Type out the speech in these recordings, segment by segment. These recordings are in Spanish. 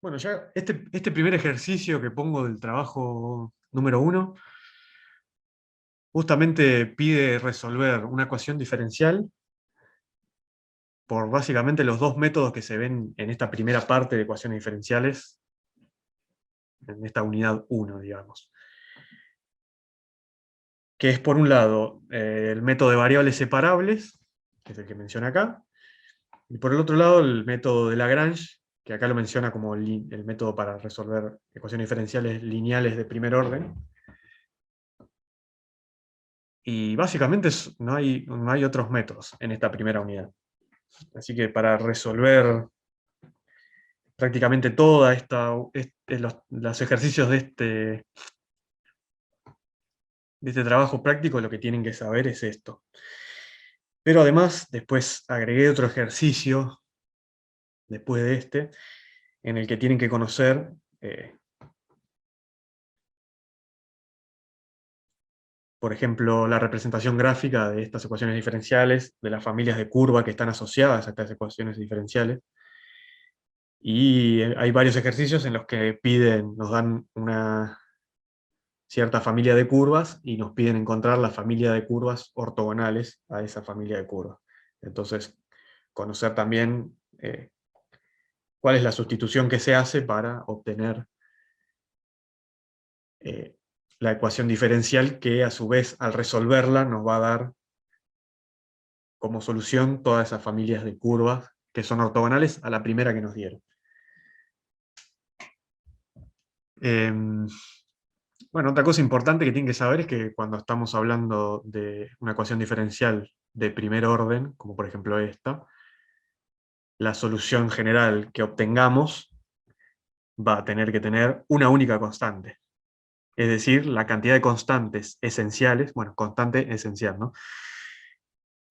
Bueno, ya este primer ejercicio que pongo del trabajo número 1 justamente pide resolver una ecuación diferencial por básicamente los dos métodos que se ven en esta primera parte de ecuaciones diferenciales, en esta unidad 1, digamos. Que es, por un lado, el método de variables separables, que es el que menciona acá, y por el otro lado el método de Lagrange, que acá lo menciona como el método para resolver ecuaciones diferenciales lineales de primer orden. Y básicamente no hay otros métodos en esta primera unidad. Así que para resolver prácticamente toda los ejercicios de este trabajo práctico, lo que tienen que saber es esto. Pero además, después agregué otro ejercicio, después de en el que tienen que conocer, por ejemplo, la representación gráfica de estas ecuaciones diferenciales, de las familias de curva que están asociadas a estas ecuaciones diferenciales. Y hay varios ejercicios en los que nos dan una cierta familia de curvas y nos piden encontrar la familia de curvas ortogonales a esa familia de curvas. Entonces, conocer también cuál es la sustitución que se hace para obtener eh, la ecuación diferencial que, a su vez, al resolverla, nos va a dar como solución todas esas familias de curvas que son ortogonales a la primera que nos dieron. Bueno, otra cosa importante que tienen que saber es que cuando estamos hablando de una ecuación diferencial de primer orden, como por ejemplo esta, la solución general que obtengamos va a tener que tener una única constante. Es decir, la cantidad de constantes esenciales, bueno, constante esencial, ¿no?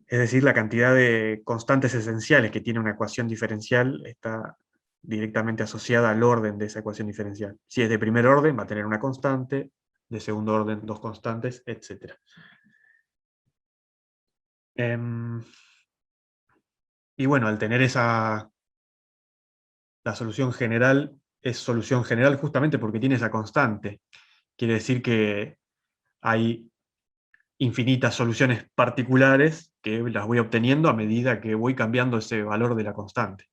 Es decir, la cantidad de constantes esenciales que tiene una ecuación diferencial está directamente asociada al orden de esa ecuación diferencial. Si es de primer orden, va a tener una constante, de segundo orden, dos constantes, etc. Y bueno, al tener la solución general, es solución general justamente porque tiene esa constante. Quiere decir que hay infinitas soluciones particulares que las voy obteniendo a medida que voy cambiando ese valor de la constante.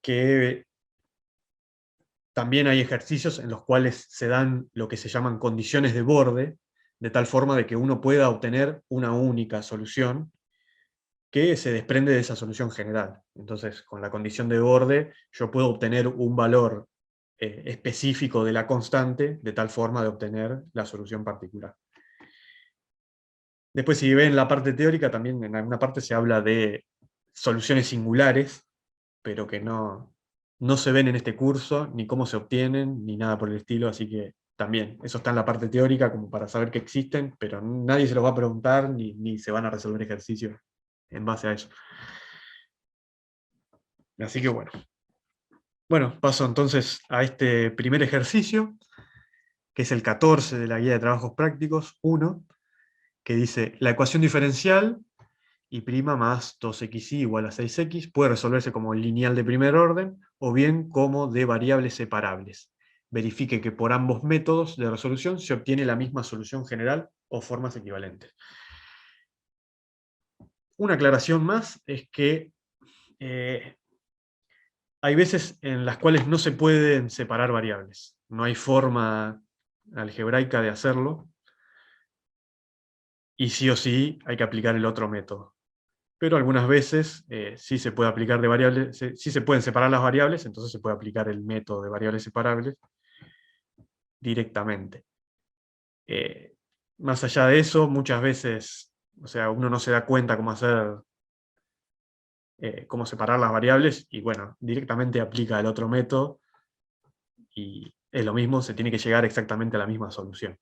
Que también hay ejercicios en los cuales se dan lo que se llaman condiciones de borde, de tal forma de que uno pueda obtener una única solución que se desprende de esa solución general. Entonces, con la condición de borde, yo puedo obtener un valor específico de la constante, de tal forma de obtener la solución particular. Después, si ven la parte teórica, también en alguna parte se habla de soluciones singulares, pero que no se ven en este curso, ni cómo se obtienen, ni nada por el estilo, así que también, eso está en la parte teórica como para saber que existen, pero nadie se los va a preguntar, ni se van a resolver ejercicios en base a eso. Así que bueno. Bueno, paso entonces a este primer ejercicio, que es el 14 de la guía de trabajos prácticos 1, que dice, la ecuación diferencial y' más 2xy igual a 6x puede resolverse como lineal de primer orden o bien como de variables separables. Verifique que por ambos métodos de resolución se obtiene la misma solución general o formas equivalentes. Una aclaración más es que hay veces en las cuales no se pueden separar variables. No hay forma algebraica de hacerlo, y sí o sí hay que aplicar el otro método. Pero algunas veces sí se puede aplicar de variables, sí se pueden separar las variables, entonces se puede aplicar el método de variables separables directamente. Más allá de eso, muchas veces, o sea, uno no se da cuenta cómo separar las variables, y bueno, directamente aplica el otro método, y es lo mismo, se tiene que llegar exactamente a la misma solución.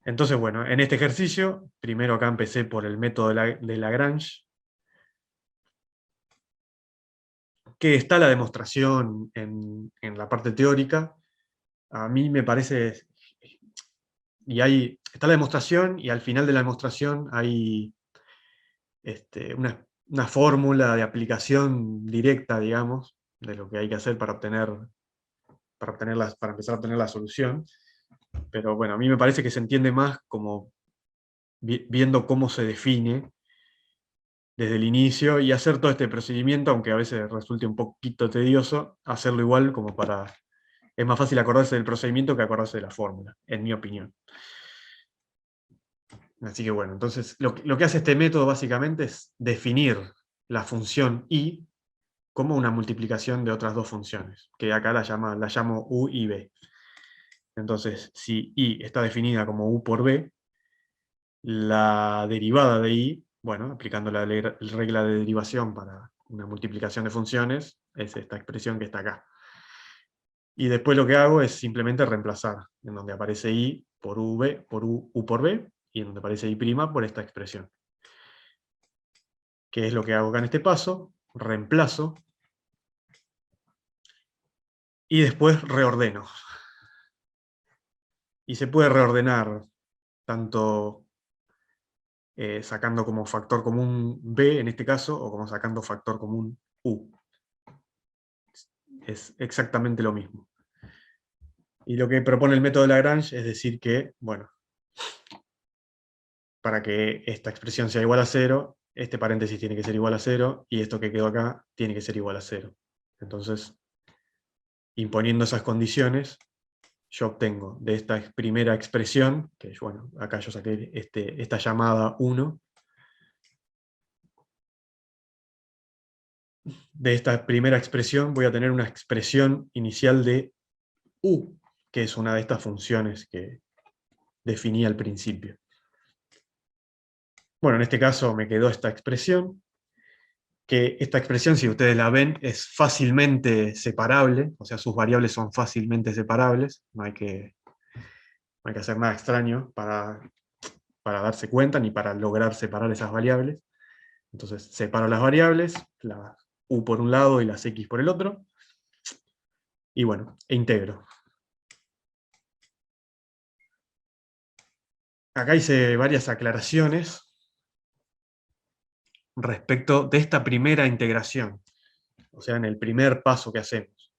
Entonces, bueno, en este ejercicio, primero acá empecé por el método de Lagrange, que está la demostración en la parte teórica. A mí me parece, está la demostración, y al final de la demostración hay una fórmula de aplicación directa, digamos, de lo que hay que hacer para empezar a obtener la solución. Pero bueno, a mí me parece que se entiende más como viendo cómo se define desde el inicio y hacer todo este procedimiento, aunque a veces resulte un poquito tedioso, hacerlo igual como para... Es más fácil acordarse del procedimiento que acordarse de la fórmula, en mi opinión. Así que bueno, entonces lo que hace este método básicamente es definir la función y como una multiplicación de otras dos funciones, que acá la llamo u y b. Entonces, si y está definida como u por b, la derivada de y, bueno, aplicando la regla de derivación para una multiplicación de funciones, es esta expresión que está acá. Y después lo que hago es simplemente reemplazar, en donde aparece i por v, por u por b, y en donde aparece i' por esta expresión. ¿Qué es lo que hago acá en este paso? Reemplazo y después reordeno. Y se puede reordenar tanto sacando como factor común b en este caso, o como sacando factor común u. Es exactamente lo mismo. Y lo que propone el método de Lagrange es decir que, bueno, para que esta expresión sea igual a 0, este paréntesis tiene que ser igual a 0, y esto que quedó acá tiene que ser igual a 0. Entonces, imponiendo esas condiciones, yo obtengo de esta primera expresión, que bueno, acá yo saqué esta llamada 1, de esta primera expresión voy a tener una expresión inicial de u, que es una de estas funciones que definí al principio. Bueno, en este caso me quedó esta expresión, que esta expresión, si ustedes la ven, es fácilmente separable, o sea, sus variables son fácilmente separables, no hay que hacer nada extraño para darse cuenta, ni para lograr separar esas variables. Entonces, separo las variables, la u por un lado y las x por el otro, y bueno, e integro. Acá hice varias aclaraciones respecto de esta primera integración, o sea, en el primer paso que hacemos.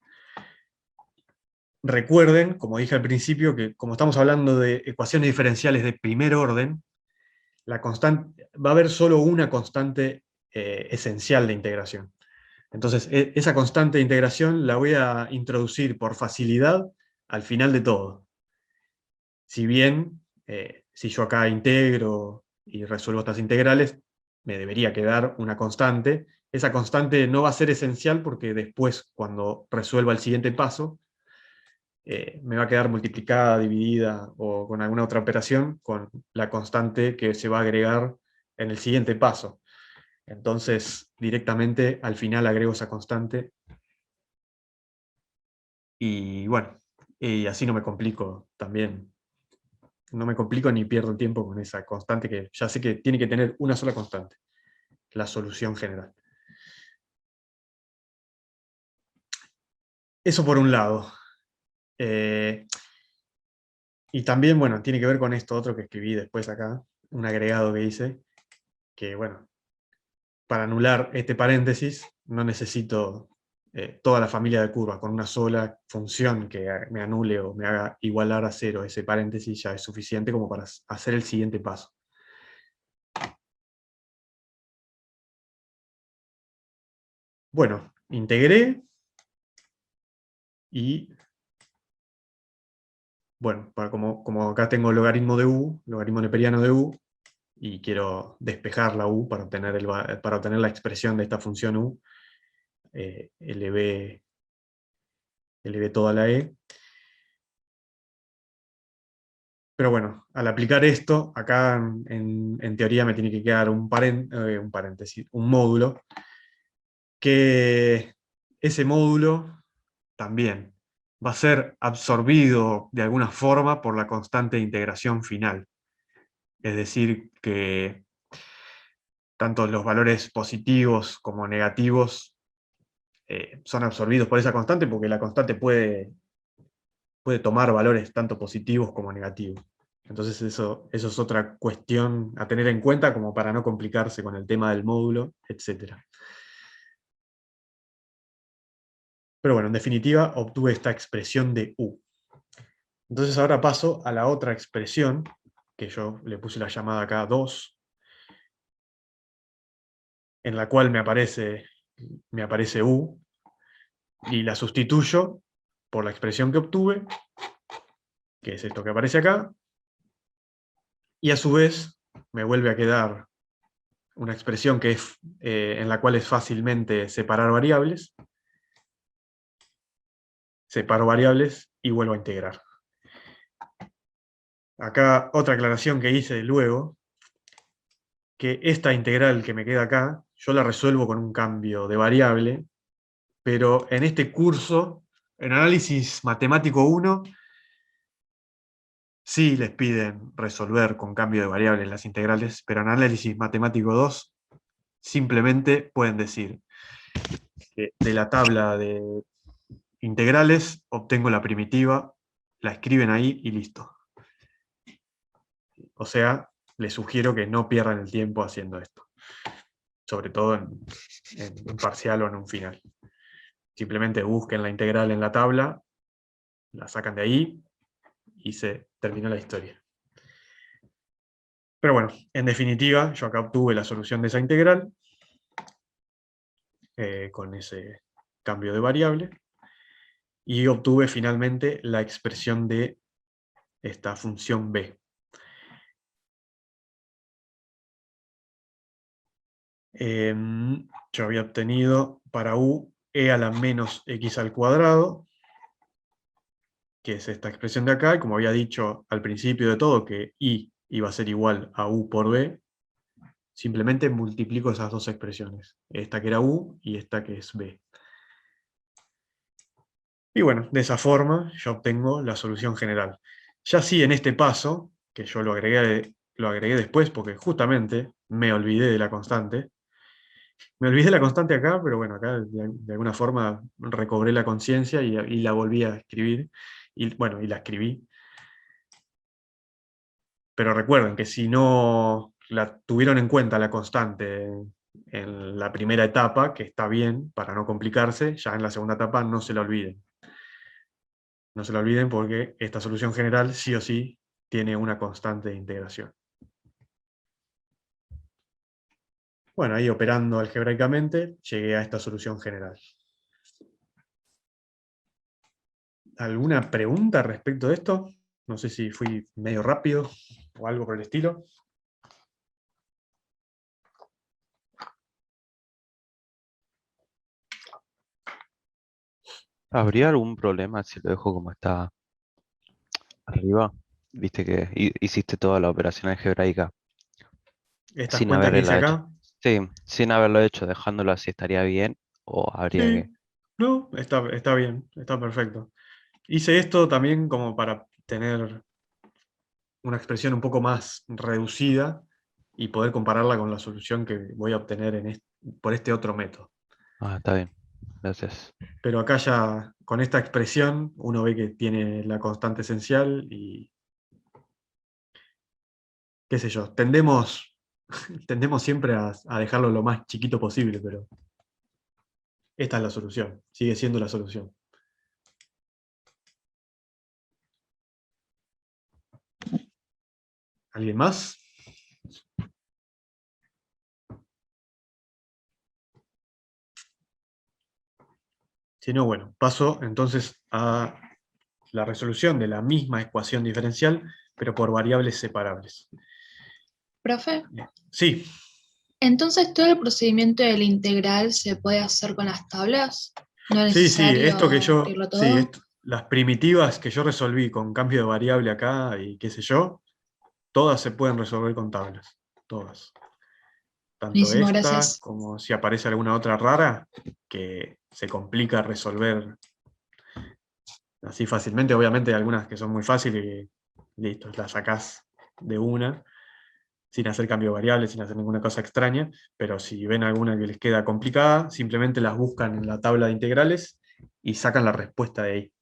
Recuerden, como dije al principio, que como estamos hablando de ecuaciones diferenciales de primer orden, va a haber solo una constante esencial de integración. Entonces, esa constante de integración la voy a introducir por facilidad al final de todo. Si bien, si yo acá integro y resuelvo estas integrales, me debería quedar una constante. Esa constante no va a ser esencial porque después, cuando resuelva el siguiente paso, me va a quedar multiplicada, dividida o con alguna otra operación con la constante que se va a agregar en el siguiente paso. Entonces, directamente al final agrego esa constante y bueno, y así no me complico también. No me complico ni pierdo el tiempo con esa constante que ya sé que tiene que tener una sola constante, la solución general. Eso por un lado. Eh, y también, bueno, tiene que ver con esto otro que escribí después acá, un agregado que hice, que bueno, para anular este paréntesis no necesito toda la familia de curvas, con una sola función que me anule o me haga igualar a 0 ese paréntesis ya es suficiente como para hacer el siguiente paso. Bueno, integré y bueno, como acá tengo el logaritmo de u, logaritmo neperiano de u, y quiero despejar la u para obtener la expresión de esta función u, elevé toda la e. Pero bueno, al aplicar esto, acá en teoría me tiene que quedar un paréntesis, un módulo, que ese módulo también va a ser absorbido de alguna forma por la constante de integración final. Es decir, que tanto los valores positivos como negativos son absorbidos por esa constante, porque la constante puede tomar valores tanto positivos como negativos. Entonces eso es otra cuestión a tener en cuenta como para no complicarse con el tema del módulo, etc. Pero bueno, en definitiva, obtuve esta expresión de U. Entonces ahora paso a la otra expresión, que yo le puse la llamada acá 2, en la cual me aparece U, y la sustituyo por la expresión que obtuve, que es esto que aparece acá, y a su vez me vuelve a quedar una expresión que es, en la cual es fácilmente separar variables. Separo variables y vuelvo a integrar. Acá otra aclaración que hice luego, que esta integral que me queda acá, yo la resuelvo con un cambio de variable, pero en este curso, en análisis matemático 1, sí les piden resolver con cambio de variables las integrales, pero en análisis matemático 2 simplemente pueden decir que de la tabla de integrales obtengo la primitiva, la escriben ahí y listo. O sea, les sugiero que no pierdan el tiempo haciendo esto, sobre todo en un parcial o en un final. Simplemente busquen la integral en la tabla, la sacan de ahí y se terminó la historia. Pero bueno, en definitiva, yo acá obtuve la solución de esa integral con ese cambio de variable y obtuve finalmente la expresión de esta función b. Yo había obtenido para u e a la menos x al cuadrado, que es esta expresión de acá, y como había dicho al principio de todo, que i iba a ser igual a u por b, simplemente multiplico esas dos expresiones, esta que era u y esta que es b. Y bueno, de esa forma yo obtengo la solución general. Ya sí, en este paso, que yo lo agregué después porque justamente me olvidé de la constante. Me olvidé de la constante acá, pero bueno, acá de alguna forma recobré la conciencia y la volví a escribir. Y bueno, y la escribí. Pero recuerden que si no la tuvieron en cuenta la constante en la primera etapa, que está bien para no complicarse, ya en la segunda etapa no se la olviden. No se la olviden porque esta solución general sí o sí tiene una constante de integración. Bueno, ahí operando algebraicamente llegué a esta solución general. ¿Alguna pregunta respecto de esto? No sé si fui medio rápido o algo por el estilo. ¿Habría algún problema si lo dejo como está arriba? Viste que hiciste toda la operación algebraica Estas sin cuentas que hice haberla hecho. acá, Sí, sin haberlo hecho, dejándolo así estaría bien o habría que... sí, no, está bien, está perfecto. Hice esto también como para tener una expresión un poco más reducida y poder compararla con la solución que voy a obtener por este otro método. Ah, está bien. Gracias. Pero acá ya, con esta expresión, uno ve que tiene la constante esencial y, qué sé yo, tendemos siempre a dejarlo lo más chiquito posible, pero esta es la solución, sigue siendo la solución. ¿Alguien más? Si no, bueno, paso entonces a la resolución de la misma ecuación diferencial, pero por variables separables. Profe, Sí, entonces todo el procedimiento de la integral se puede hacer con las tablas. No es sí, esto que necesario yo, abrirlo sí, todo. las primitivas que yo resolví con cambio de variable acá y qué sé yo, todas se pueden resolver con tablas, todas. Tanto Buenísimo, esta gracias. como si aparece alguna otra rara, que se complica resolver así fácilmente. Obviamente hay algunas que son muy fáciles y listo, las sacás de una, sin hacer cambio de variables, sin hacer ninguna cosa extraña, pero si ven alguna que les queda complicada, simplemente las buscan en la tabla de integrales y sacan la respuesta de ahí.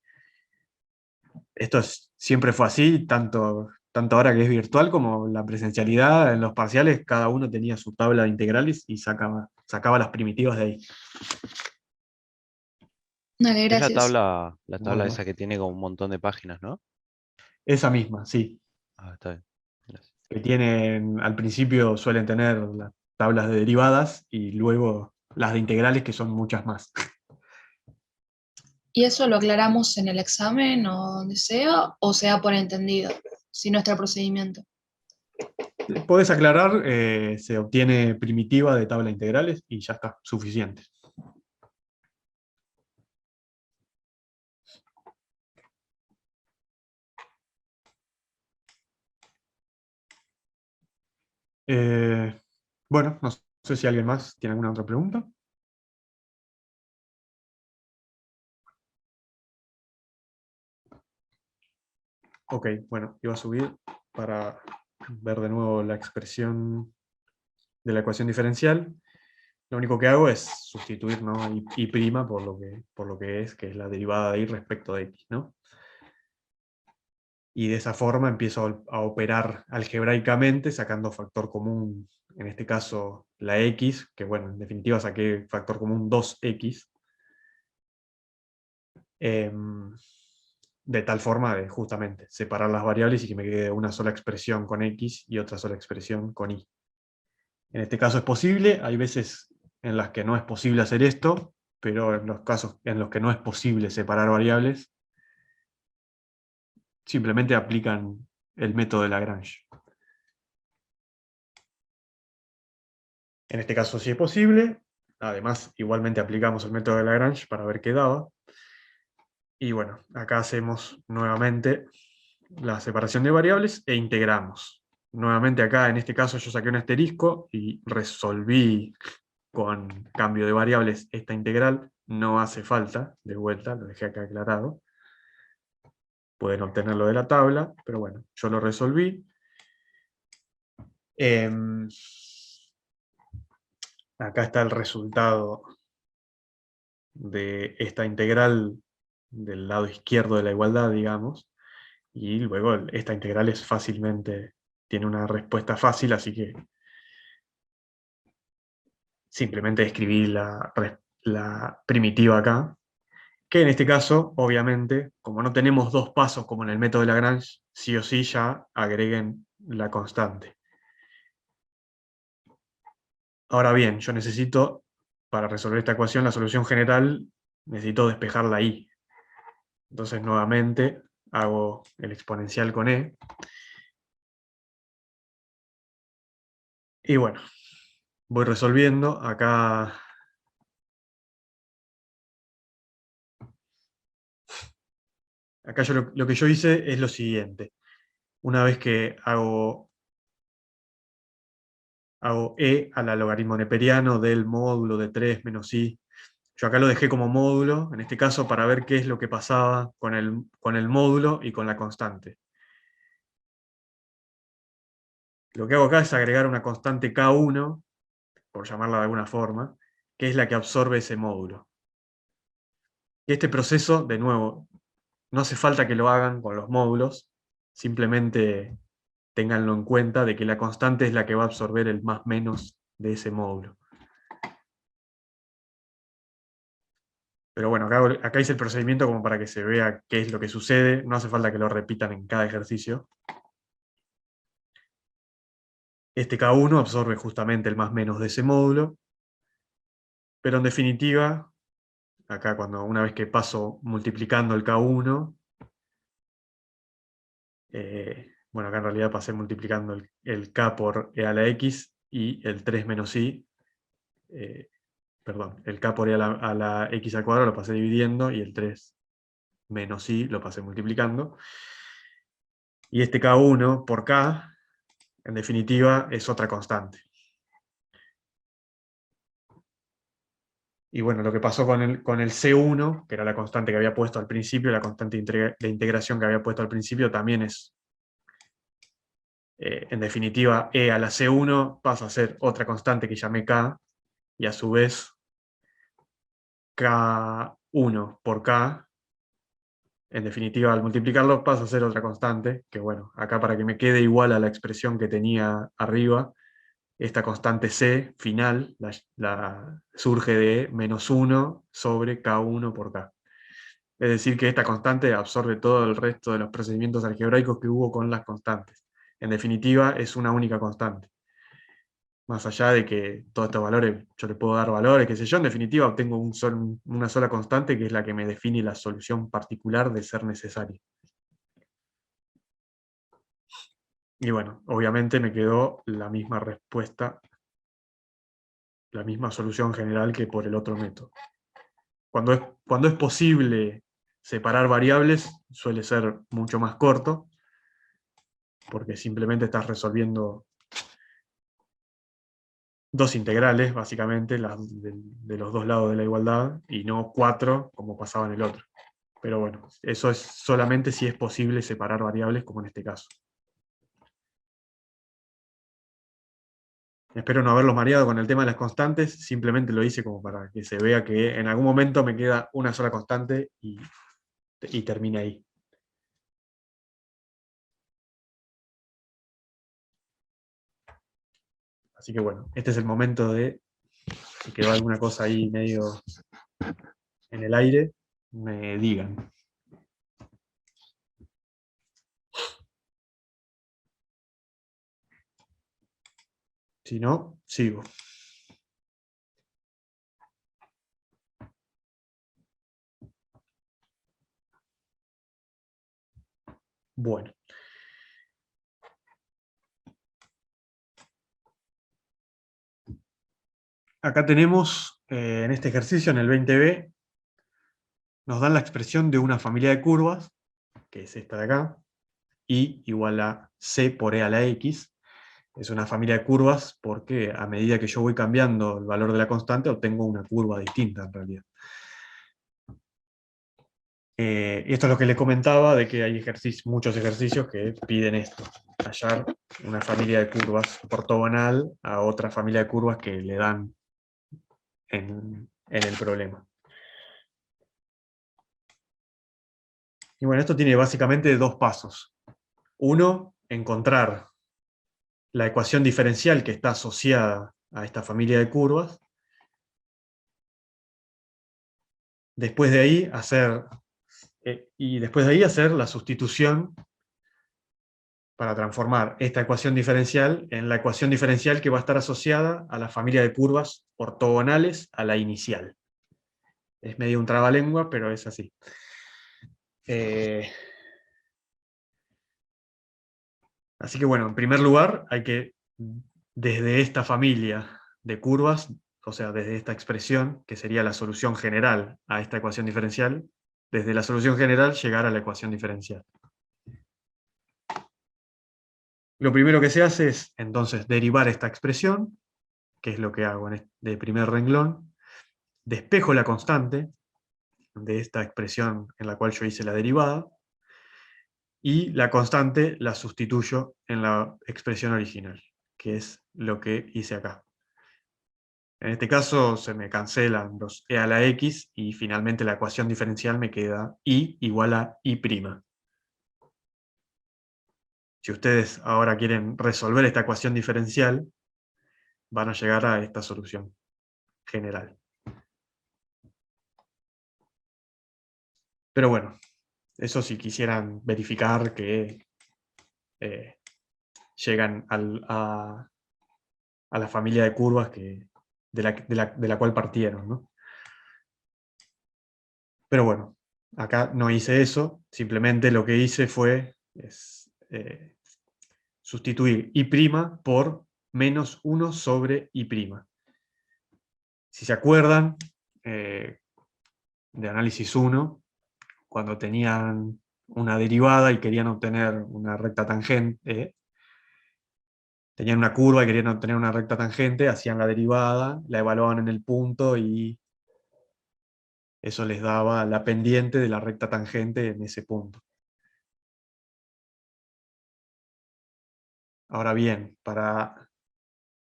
Siempre fue así, tanto tanto ahora que es virtual como la presencialidad, en los parciales cada uno tenía su tabla de integrales y sacaba las primitivas de ahí. Dale, Es gracias. la tabla Bueno, esa que tiene como un montón de páginas, ¿no? esa misma, sí. Ah, está bien. Gracias. Que tienen, al principio suelen tener las tablas de derivadas y luego las de integrales, que son muchas más. ¿Y eso lo aclaramos en el examen o donde sea, o sea por entendido, si no está el procedimiento? Podés aclarar, se obtiene primitiva de tabla de integrales y ya está, suficiente. Eh, bueno, no sé si alguien más tiene alguna otra pregunta. Ok, bueno, iba a subir para ver de nuevo la expresión de la ecuación diferencial. Lo único que hago es sustituir, ¿no? y' por lo que es la derivada de y respecto de x, ¿no? Y de esa forma empiezo a operar algebraicamente sacando factor común, en este caso la x, que bueno, en definitiva saqué factor común 2x, de tal forma de justamente separar las variables y que me quede una sola expresión con x y otra sola expresión con y. En este caso es posible, hay veces en las que no es posible hacer esto, pero en los casos en los que no es posible separar variables, simplemente aplican el método de Lagrange. En este caso sí es posible, además igualmente aplicamos el método de Lagrange para ver qué daba. Y bueno, acá hacemos nuevamente la separación de variables e integramos. Nuevamente acá, en este caso, yo saqué un asterisco y resolví con cambio de variables esta integral. No hace falta, de vuelta, lo dejé acá aclarado. Pueden obtenerlo de la tabla, pero bueno, yo lo resolví. Acá está el resultado de esta integral del lado izquierdo de la igualdad, digamos. Y luego esta integral es fácilmente, tiene una respuesta fácil, así que simplemente escribí la primitiva acá, que en este caso, obviamente, como no tenemos dos pasos como en el método de Lagrange, sí o sí ya agreguen la constante. Ahora bien, yo necesito, para resolver esta ecuación, la solución general, necesito despejar la y. Entonces, nuevamente, hago el exponencial con e. Y bueno, voy resolviendo. Acá lo que yo hice es lo siguiente. Una vez que hago e al logaritmo neperiano del módulo de 3 menos i, yo acá lo dejé como módulo, en este caso para ver qué es lo que pasaba con el módulo y con la constante. Lo que hago acá es agregar una constante K1, por llamarla de alguna forma, que es la que absorbe ese módulo. Y este proceso, de nuevo, no hace falta que lo hagan con los módulos, simplemente ténganlo en cuenta de que la constante es la que va a absorber el más menos de ese módulo. Pero bueno, acá hice el procedimiento como para que se vea qué es lo que sucede, no hace falta que lo repitan en cada ejercicio. Este K1 absorbe justamente el más menos de ese módulo, pero en definitiva, acá una vez que paso multiplicando el K1, bueno, acá en realidad pasé multiplicando el K por e a la x y el 3 menos i, perdón, el K por e a la x al cuadrado lo pasé dividiendo y el 3 menos i lo pasé multiplicando. Y este K1 por K, en definitiva, es otra constante. Y bueno, lo que pasó con el C1, que era la constante que había puesto al principio, la constante de integración que había puesto al principio, también es, en definitiva, e a la C1 pasa a ser otra constante que llamé K, y a su vez K1 por K En definitiva, al multiplicarlo pasa a ser otra constante, que bueno, acá para que me quede igual a la expresión que tenía arriba, esta constante C final surge de -1 sobre K1 por K. Es decir, que esta constante absorbe todo el resto de los procedimientos algebraicos que hubo con las constantes. En definitiva, es una única constante. Más allá de que todos estos valores, yo le puedo dar valores, qué sé yo, en definitiva obtengo una sola constante que es la que me define la solución particular de ser necesaria. Y bueno, obviamente me quedó la misma respuesta, la misma solución general que por el otro método. Cuando es posible separar variables, suele ser mucho más corto, porque simplemente estás resolviendo dos integrales, básicamente, de los dos lados de la igualdad, y no 4, como pasaba en el otro. Pero bueno, eso es solamente si es posible separar variables, como en este caso. Espero no haberlos mareado con el tema de las constantes, simplemente lo hice como para que se vea que en algún momento me queda una sola constante y termine ahí. Así que bueno, este es el momento de, si quedó alguna cosa ahí medio en el aire, me digan. Si no, sigo. Bueno. Acá tenemos, en este ejercicio, en el 20b, nos dan la expresión de una familia de curvas, que es esta de acá, y igual a c por e a la x. Es una familia de curvas porque a medida que yo voy cambiando el valor de la constante, obtengo una curva distinta en realidad. Y esto es lo que le comentaba, de que hay muchos ejercicios que piden esto, hallar una familia de curvas ortogonal a otra familia de curvas que le dan en el problema. Y bueno, esto tiene básicamente dos pasos. Uno, encontrar la ecuación diferencial que está asociada a esta familia de curvas. Después de ahí hacer la sustitución para transformar esta ecuación diferencial en la ecuación diferencial que va a estar asociada a la familia de curvas ortogonales a la inicial. Es medio un trabalengua, pero es así. Así que bueno, en primer lugar, hay que, desde esta familia de curvas, o sea, desde esta expresión, que sería la solución general a esta ecuación diferencial, desde la solución general llegar a la ecuación diferencial. Lo primero que se hace es, entonces, derivar esta expresión, que es lo que hago de primer renglón, despejo la constante de esta expresión en la cual yo hice la derivada, y la constante la sustituyo en la expresión original, que es lo que hice acá. En este caso se me cancelan los e a la x y finalmente la ecuación diferencial me queda y igual a y'. Si ustedes ahora quieren resolver esta ecuación diferencial, van a llegar a esta solución general. Pero bueno, eso si quisieran verificar que llegan a la familia de curvas de la cual partieron, ¿no? Pero bueno, acá no hice eso, simplemente lo que hice fue sustituir y' por -1 sobre y'. Si se acuerdan, de análisis 1, cuando tenían una derivada y querían obtener una recta tangente, tenían una curva y querían obtener una recta tangente, hacían la derivada, la evaluaban en el punto y eso les daba la pendiente de la recta tangente en ese punto. Ahora bien, para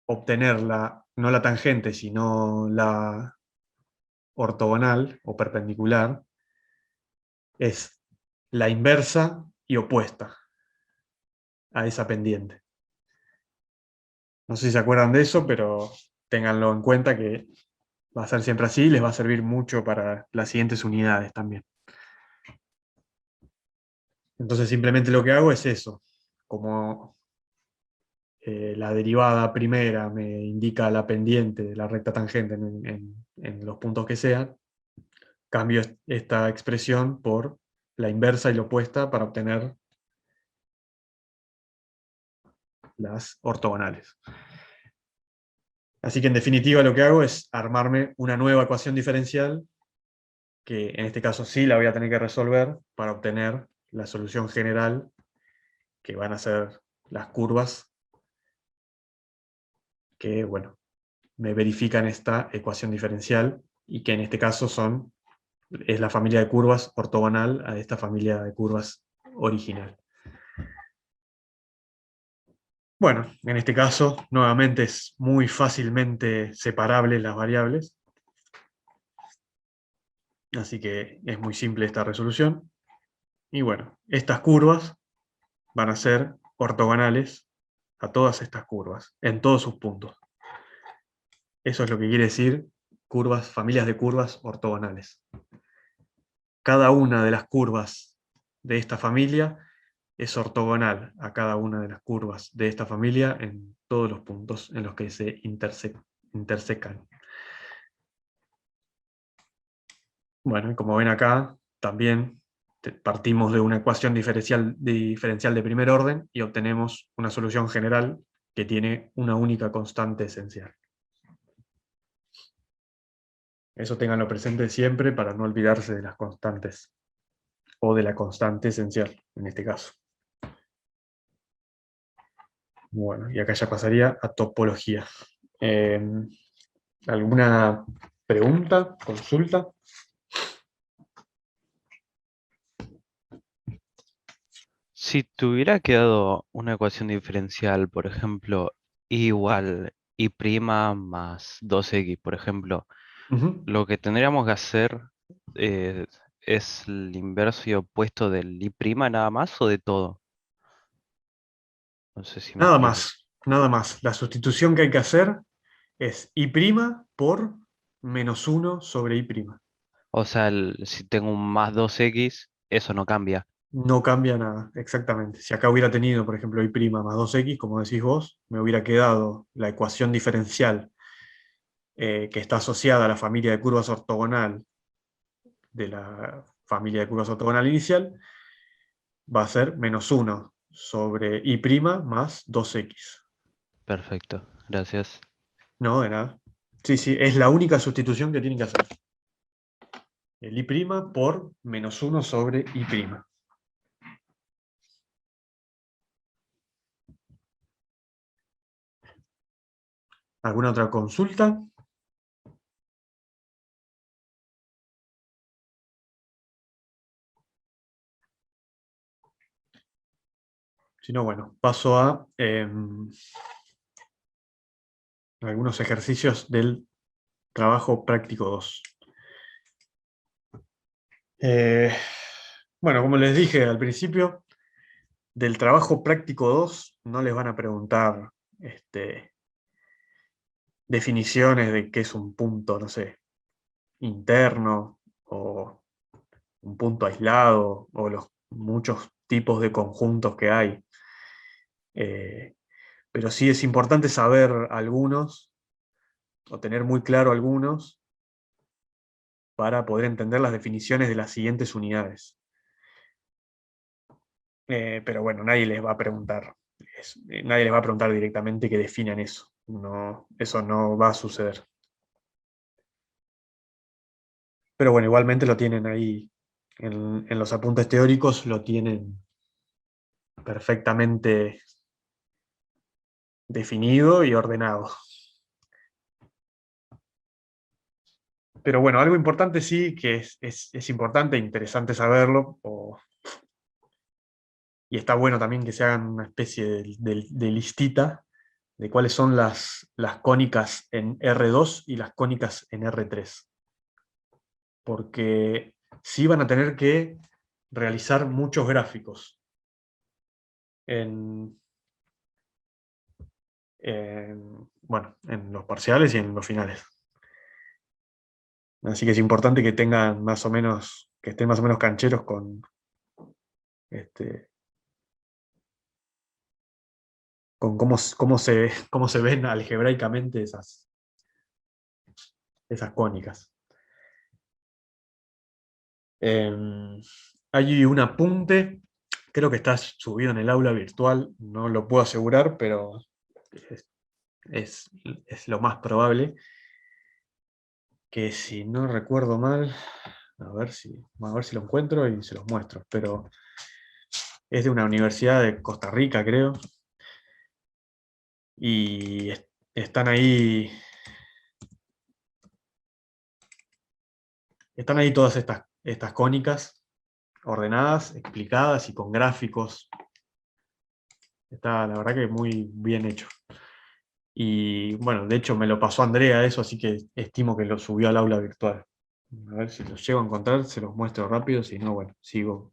obtener no la tangente, sino la ortogonal o perpendicular, es la inversa y opuesta a esa pendiente. No sé si se acuerdan de eso, pero ténganlo en cuenta que va a ser siempre así y les va a servir mucho para las siguientes unidades también. Entonces simplemente lo que hago es eso. Como la derivada primera me indica la pendiente de la recta tangente en los puntos que sean, cambio esta expresión por la inversa y la opuesta para obtener las ortogonales. Así que en definitiva lo que hago es armarme una nueva ecuación diferencial, que en este caso sí la voy a tener que resolver para obtener la solución general, que van a ser las curvas que, bueno, me verifican esta ecuación diferencial, y que en este caso es la familia de curvas ortogonal a esta familia de curvas original. Bueno, en este caso, nuevamente es muy fácilmente separables las variables, así que es muy simple esta resolución. Y bueno, estas curvas van a ser ortogonales a todas estas curvas, en todos sus puntos. Eso es lo que quiere decir familias de curvas ortogonales. Cada una de las curvas de esta familia es ortogonal a cada una de las curvas de esta familia en todos los puntos en los que se intersecan. Bueno, y como ven acá, también partimos de una ecuación diferencial de primer orden y obtenemos una solución general que tiene una única constante esencial. Eso ténganlo presente siempre para no olvidarse de las constantes, o de la constante esencial, en este caso. Bueno, y acá ya pasaría a topología. ¿Alguna pregunta, consulta? Si te hubiera quedado una ecuación diferencial, por ejemplo, y igual y prima más 2x, por ejemplo, Ujú. lo que tendríamos que hacer eh, es el inverso y opuesto del y prima nada más o de todo. No sé si me Nada explico. más, nada más. La sustitución que hay que hacer es y' por -1 sobre y'. O sea, si tengo un más 2x, eso no cambia. No cambia nada, exactamente. Si acá hubiera tenido, por ejemplo, y' más 2x, como decís vos, me hubiera quedado la ecuación diferencial que está asociada a la familia de curvas ortogonal de la familia de curvas ortogonal inicial, va a ser -1 sobre y' más 2x. Perfecto, gracias. No, de nada. Sí, sí, es la única sustitución que tienen que hacer. El y' por -1 sobre y'. ¿Alguna otra consulta? Si no, bueno, paso a algunos ejercicios del trabajo práctico 2. Eh, bueno, como les dije al principio, del trabajo práctico 2 no les van a preguntar definiciones de qué es un punto, no sé, interno, o un punto aislado, o los muchos tipos de conjuntos que hay. Pero sí es importante saber algunos, o tener muy claro algunos, para poder entender las definiciones de las siguientes unidades. Pero bueno, nadie les va a preguntar. Nadie les va a preguntar directamente que definan eso. No, eso no va a suceder. Pero bueno, igualmente lo tienen ahí en los apuntes teóricos, lo tienen perfectamente definido y ordenado. Pero bueno, algo importante sí, que es importante e interesante saberlo, y está bueno también que se hagan una especie de listita de cuáles son las cónicas en R2 y las cónicas en R3. Porque sí van a tener que realizar muchos gráficos en, bueno, en los parciales y en los finales. Así que es importante que tengan más o menos, que estén más o menos cancheros este, con cómo se ven algebraicamente esas cónicas. Hay un apunte, creo que está subido en el aula virtual, no lo puedo asegurar, pero es lo más probable, que si no recuerdo mal, a ver si lo encuentro y se los muestro, pero es de una universidad de Costa Rica, creo, y están ahí todas estas cónicas ordenadas, explicadas y con gráficos. Está, la verdad, que muy bien hecho. Y bueno, de hecho me lo pasó Andrea eso, así que estimo que lo subió al aula virtual. A ver si lo llego a encontrar, se los muestro rápido, si no, bueno, sigo,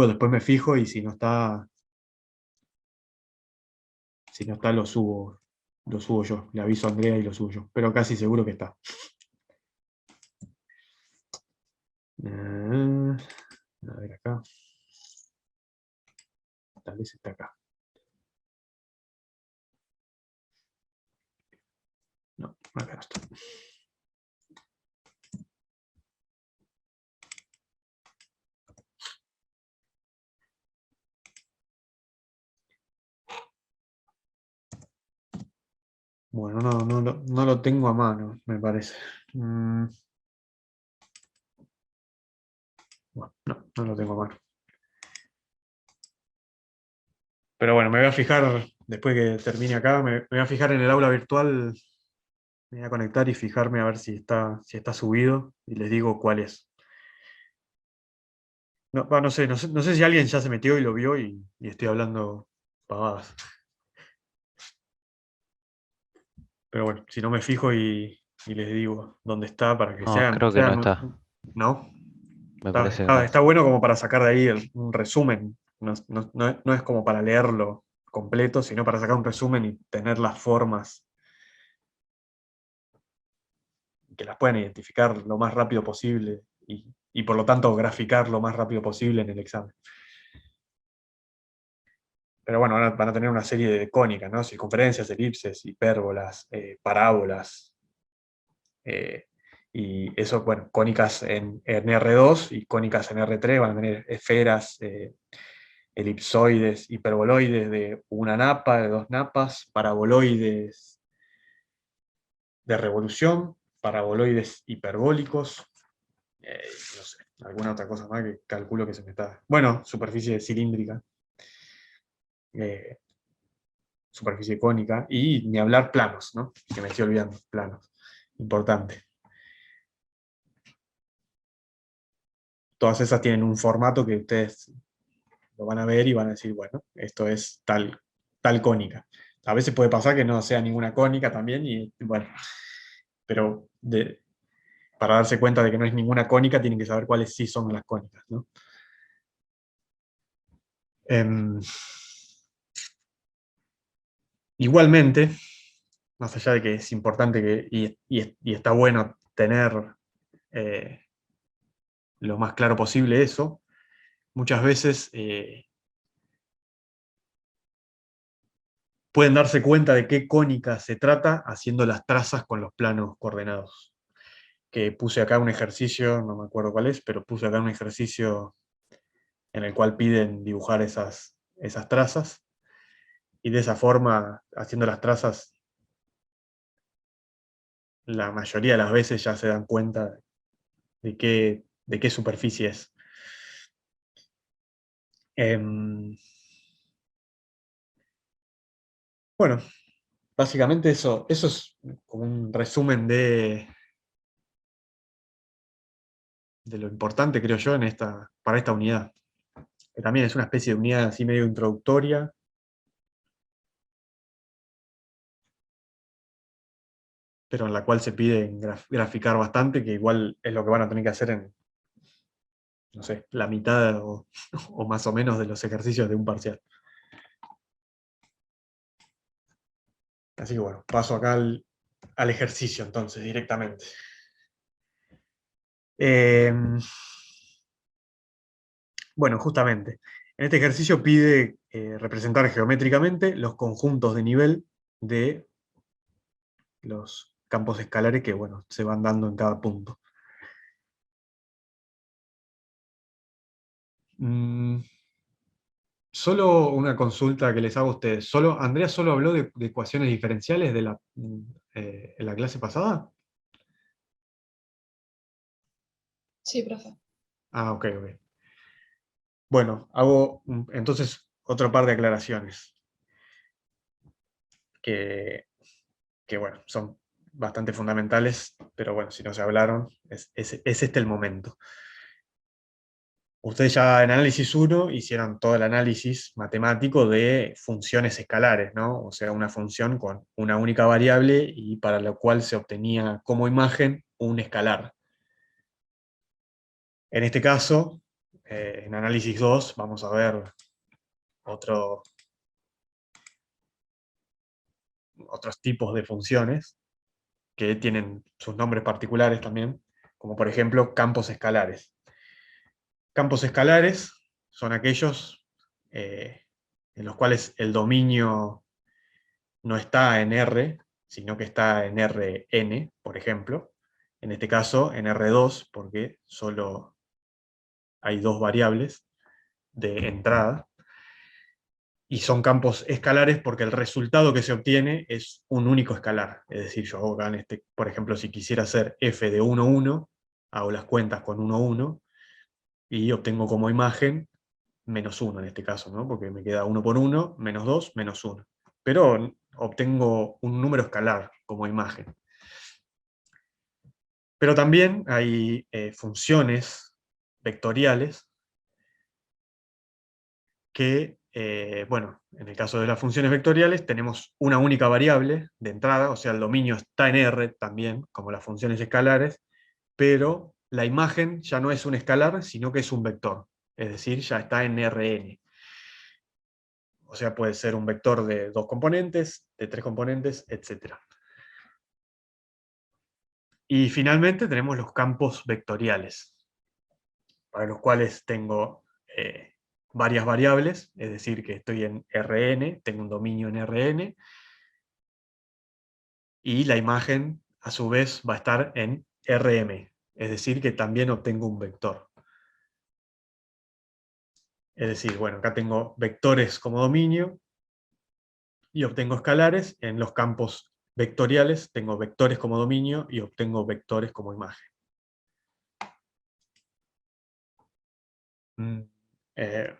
después me fijo y si no está, lo subo yo, le aviso a Andrea y lo subo yo, pero casi seguro que está. A ver acá. Tal vez está acá. No, acá no está. Bueno, no lo tengo a mano, me parece. Bueno, no lo tengo a mano. Pero bueno, me voy a fijar, después que termine acá, me voy a fijar en el aula virtual, me voy a conectar y fijarme a ver si está subido, y les digo cuál es. No sé si alguien ya se metió y lo vio y estoy hablando pavadas. Pero bueno, si no me fijo y les digo dónde está para que No, creo que no está. ¿no? Me parece que Está no. bueno como para sacar de ahí un resumen. No es como para leerlo completo, sino para sacar un resumen y tener las formas que las puedan identificar lo más rápido posible y por lo tanto graficar lo más rápido posible en el examen. Pero bueno, van a tener una serie de cónicas, ¿no? Circunferencias, elipses, hipérbolas, parábolas. Y eso, bueno, cónicas en R2 y cónicas en R3 van a tener esferas, elipsoides, hiperboloides de una napa, de dos napas, paraboloides de revolución, paraboloides hiperbólicos, no sé, alguna otra cosa más que calculo que se me está... Bueno, superficie cilíndrica, eh, superficie cónica, y ni hablar planos, ¿no? Que me estoy olvidando, planos. Importante. Todas esas tienen un formato que ustedes lo van a ver y van a decir, bueno, esto es tal cónica. A veces puede pasar que no sea ninguna cónica también, y bueno, pero para darse cuenta de que no es ninguna cónica, tienen que saber cuáles sí son las cónicas, ¿no? Igualmente, más allá de que es importante y está bueno tener eh, lo más claro posible eso, muchas veces pueden darse cuenta de qué cónica se trata haciendo las trazas con los planos coordenados. Que puse acá un ejercicio, no me acuerdo cuál es, pero puse acá un ejercicio en el cual piden dibujar esas trazas, y de esa forma, haciendo las trazas, la mayoría de las veces ya se dan cuenta de qué superficie es. Bueno, básicamente eso es como un resumen de lo importante, creo yo, para esta unidad. Que también es una especie de unidad así medio introductoria, pero en la cual se pide graficar bastante, que igual es lo que van a tener que hacer en no sé, la mitad o más o menos de los ejercicios de un parcial. Así que bueno, paso acá al ejercicio entonces, directamente. Bueno, justamente, en este ejercicio pide representar geométricamente los conjuntos de nivel de los campos escalares que, bueno, se van dando en cada punto. Solo una consulta que les hago a ustedes. ¿Andrea solo habló de ecuaciones diferenciales en la clase pasada? Sí, profe. Ah, ok, ok. Bueno, hago entonces otro par de aclaraciones que, bueno, son bastante fundamentales, pero bueno, si no se hablaron, es este el momento. Ustedes ya en análisis 1 hicieron todo el análisis matemático de funciones escalares, ¿no? O sea, una función con una única variable y para la cual se obtenía como imagen un escalar. En este caso, en análisis 2, vamos a ver otros tipos de funciones que tienen sus nombres particulares también, como por ejemplo campos escalares. Campos escalares son aquellos en los cuales el dominio no está en R, sino que está en Rn, por ejemplo. En este caso, en R2, porque solo hay dos variables de entrada. Y son campos escalares porque el resultado que se obtiene es un único escalar. Es decir, yo hago acá por ejemplo, si quisiera hacer f de 1, 1, hago las cuentas con 1, 1, y obtengo como imagen menos 1 en este caso, ¿no? Porque me queda 1 por 1, menos 2, menos 1. Pero obtengo un número escalar como imagen. Pero también hay funciones vectoriales que, bueno, en el caso de las funciones vectoriales tenemos una única variable de entrada, o sea, el dominio está en R también, como las funciones escalares, pero la imagen ya no es un escalar, sino que es un vector, es decir, ya está en Rn. O sea, puede ser un vector de 2 componentes, de 3 componentes, etc. Y finalmente tenemos los campos vectoriales, para los cuales tengo varias variables, es decir, que estoy en Rn, tengo un dominio en Rn, y la imagen, a su vez, va a estar en Rm, es decir, que también obtengo un vector. Es decir, bueno, acá tengo vectores como dominio, y obtengo escalares. En los campos vectoriales tengo vectores como dominio, y obtengo vectores como imagen. Eh,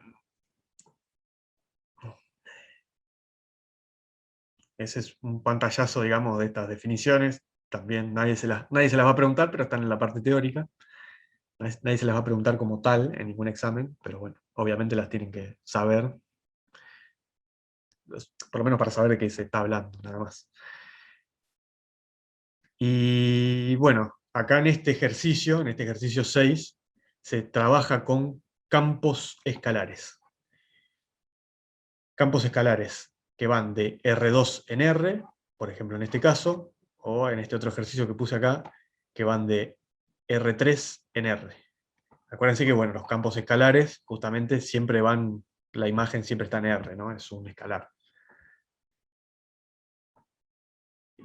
Ese es un pantallazo, digamos, de estas definiciones. También nadie se las va a preguntar, pero están en la parte teórica. Nadie se las va a preguntar como tal en ningún examen, pero bueno, obviamente las tienen que saber, por lo menos para saber de qué se está hablando, nada más. Y bueno, acá en este ejercicio 6, se trabaja con campos escalares. Campos escalares que van de R2 en R, por ejemplo en este caso, o en este otro ejercicio que puse acá, que van de R3 en R. Acuérdense que bueno, los campos escalares justamente siempre van, la imagen siempre está en R, ¿no? Es un escalar.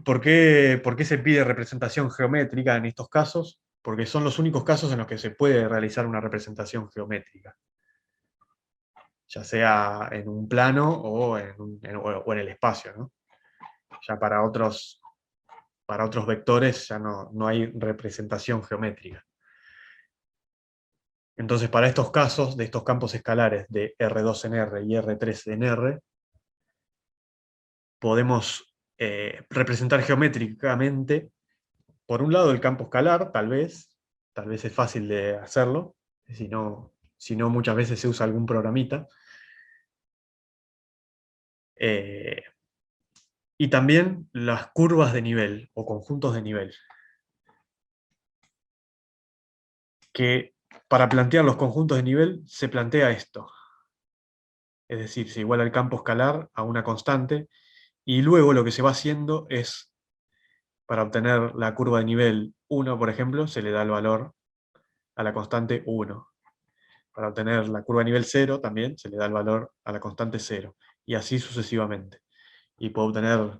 ¿Por qué se pide representación geométrica en estos casos? Porque son los únicos casos en los que se puede realizar una representación geométrica, ya sea en un plano o en el espacio, ¿no? Ya para otros vectores ya no hay representación geométrica. Entonces, para estos casos de estos campos escalares de R2 en R y R3 en R, podemos representar geométricamente, por un lado, el campo escalar, tal vez es fácil de hacerlo, si no muchas veces se usa algún programita. Y también las curvas de nivel o conjuntos de nivel, que para plantear los conjuntos de nivel se plantea esto. Es decir, se iguala el campo escalar a una constante, y luego lo que se va haciendo es, para obtener la curva de nivel 1, por ejemplo, se le da el valor a la constante 1. Para obtener la curva de nivel 0 también se le da el valor a la constante 0. Y así sucesivamente. Y puedo obtener,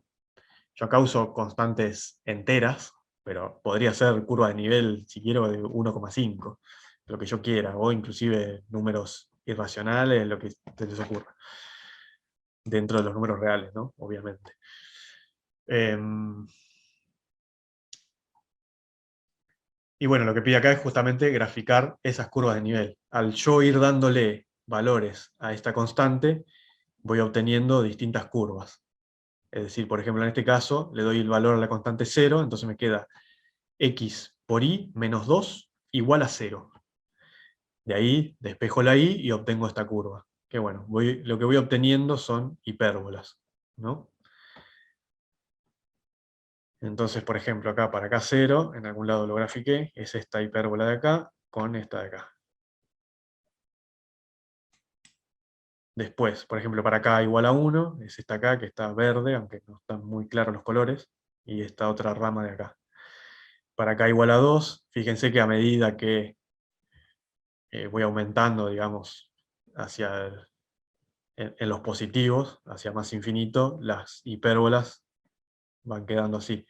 yo acá uso constantes enteras, pero podría ser curva de nivel, si quiero, de 1,5, lo que yo quiera, o inclusive números irracionales, lo que se les ocurra. Dentro de los números reales, ¿no? Obviamente. Y bueno, lo que pide acá es justamente graficar esas curvas de nivel. Al yo ir dándole valores a esta constante, voy obteniendo distintas curvas. Es decir, por ejemplo, en este caso, le doy el valor a la constante 0, entonces me queda x por y menos 2 igual a 0. De ahí despejo la y y obtengo esta curva. Que bueno, lo que voy obteniendo son hipérbolas, ¿no? Entonces, por ejemplo, acá para acá 0, en algún lado lo grafiqué, es esta hipérbola de acá con esta de acá. Después, por ejemplo, para acá igual a 1, es esta acá que está verde, aunque no están muy claros los colores, y esta otra rama de acá. Para acá igual a 2, fíjense que a medida que voy aumentando, digamos, en los positivos, hacia más infinito, las hipérbolas van quedando así,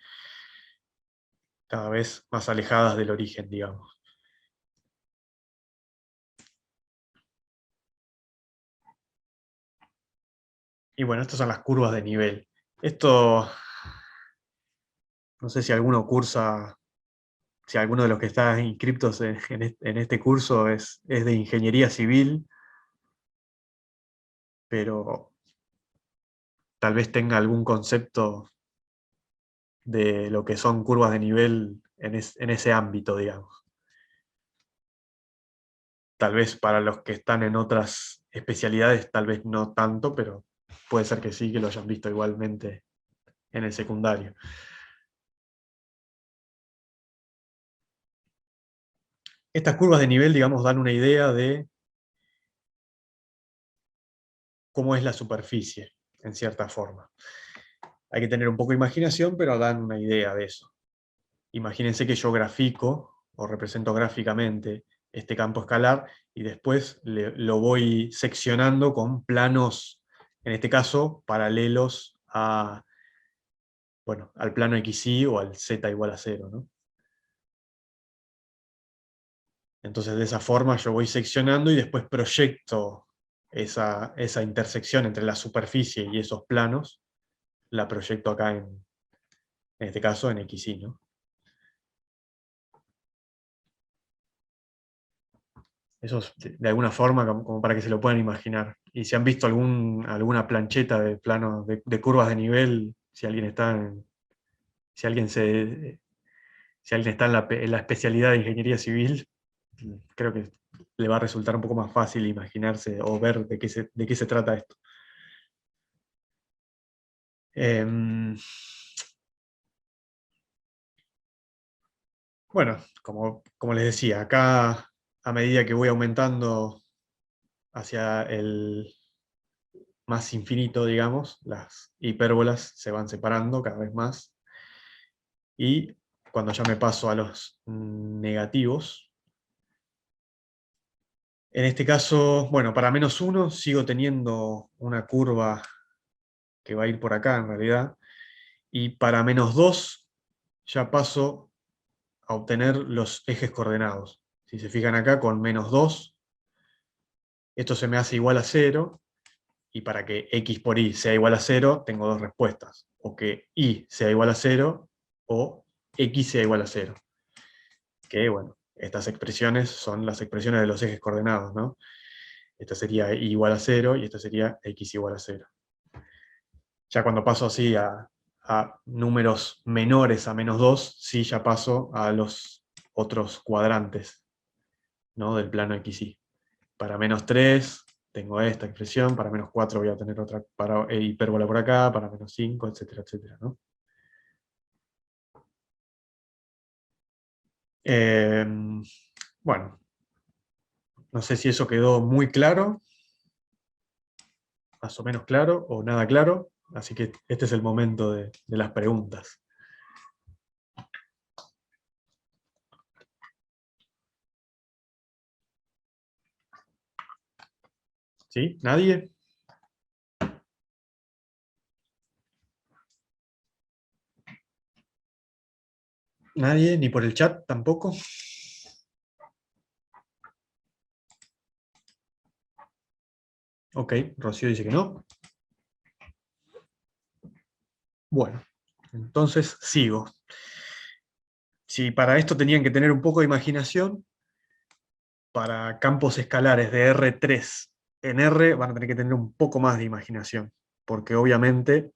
cada vez más alejadas del origen, digamos. Y bueno, estas son las curvas de nivel. Esto, no sé si alguno cursa, si alguno de los que está inscriptos en este curso es de ingeniería civil, pero tal vez tenga algún concepto de lo que son curvas de nivel en ese ámbito, digamos. Tal vez para los que están en otras especialidades, tal vez no tanto, pero puede ser que sí, que lo hayan visto igualmente en el secundario. Estas curvas de nivel, digamos, dan una idea de cómo es la superficie, en cierta forma. Hay que tener un poco de imaginación, pero dan una idea de eso. Imagínense que yo grafico, o represento gráficamente, este campo escalar, y después lo voy seccionando con planos, en este caso, paralelos al plano XY o al Z igual a 0, ¿no? Entonces de esa forma yo voy seccionando y después proyecto esa intersección entre la superficie y esos planos, la proyecto acá en este caso en XY, ¿no? Eso es de alguna forma como para que se lo puedan imaginar. Y si han visto alguna plancheta de planos de curvas de nivel, si alguien está si alguien si alguien está en la especialidad de ingeniería civil, creo que le va a resultar un poco más fácil imaginarse o ver de qué se trata esto. Bueno, como les decía, acá a medida que voy aumentando hacia el más infinito, digamos, las hipérbolas se van separando cada vez más. Y cuando ya me paso a los negativos, en este caso, bueno, para -1 sigo teniendo una curva que va a ir por acá en realidad, y para -2 ya paso a obtener los ejes coordenados. Si se fijan acá, con -2, esto se me hace igual a 0, y para que x por y sea igual a 0, tengo dos respuestas. O que y sea igual a 0, o x sea igual a 0. Que, bueno, estas expresiones son las expresiones de los ejes coordenados, ¿no? Esta sería y igual a 0, y esta sería x igual a 0. Ya cuando paso así a números menores a -2, sí ya paso a los otros cuadrantes, ¿no? Del plano XY. Para -3 tengo esta expresión, para -4 voy a tener otra hipérbola por acá, para -5, etcétera, etcétera, ¿no? Bueno, No sé si eso quedó muy claro, más o menos claro, o nada claro. Así que este es el momento de las preguntas. ¿Sí? ¿Nadie? ¿Nadie? ¿Ni por el chat tampoco? Ok, Rocío dice que no. Bueno, entonces sigo. Si para esto tenían que tener un poco de imaginación, para campos escalares de R3 en R van a tener que tener un poco más de imaginación, porque obviamente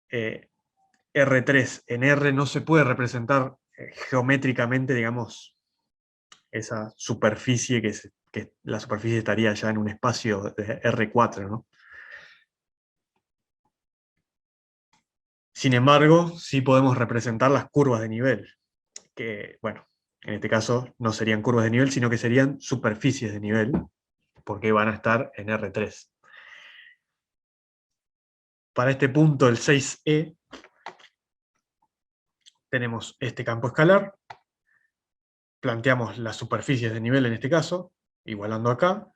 eh, R3 en R no se puede representar geométricamente, digamos, esa superficie que la superficie estaría ya en un espacio de R4, ¿no? Sin embargo, sí podemos representar las curvas de nivel, que, bueno, en este caso no serían curvas de nivel, sino que serían superficies de nivel, porque van a estar en R3. Para este punto, el 6E, tenemos este campo escalar, planteamos las superficies de nivel en este caso, igualando acá,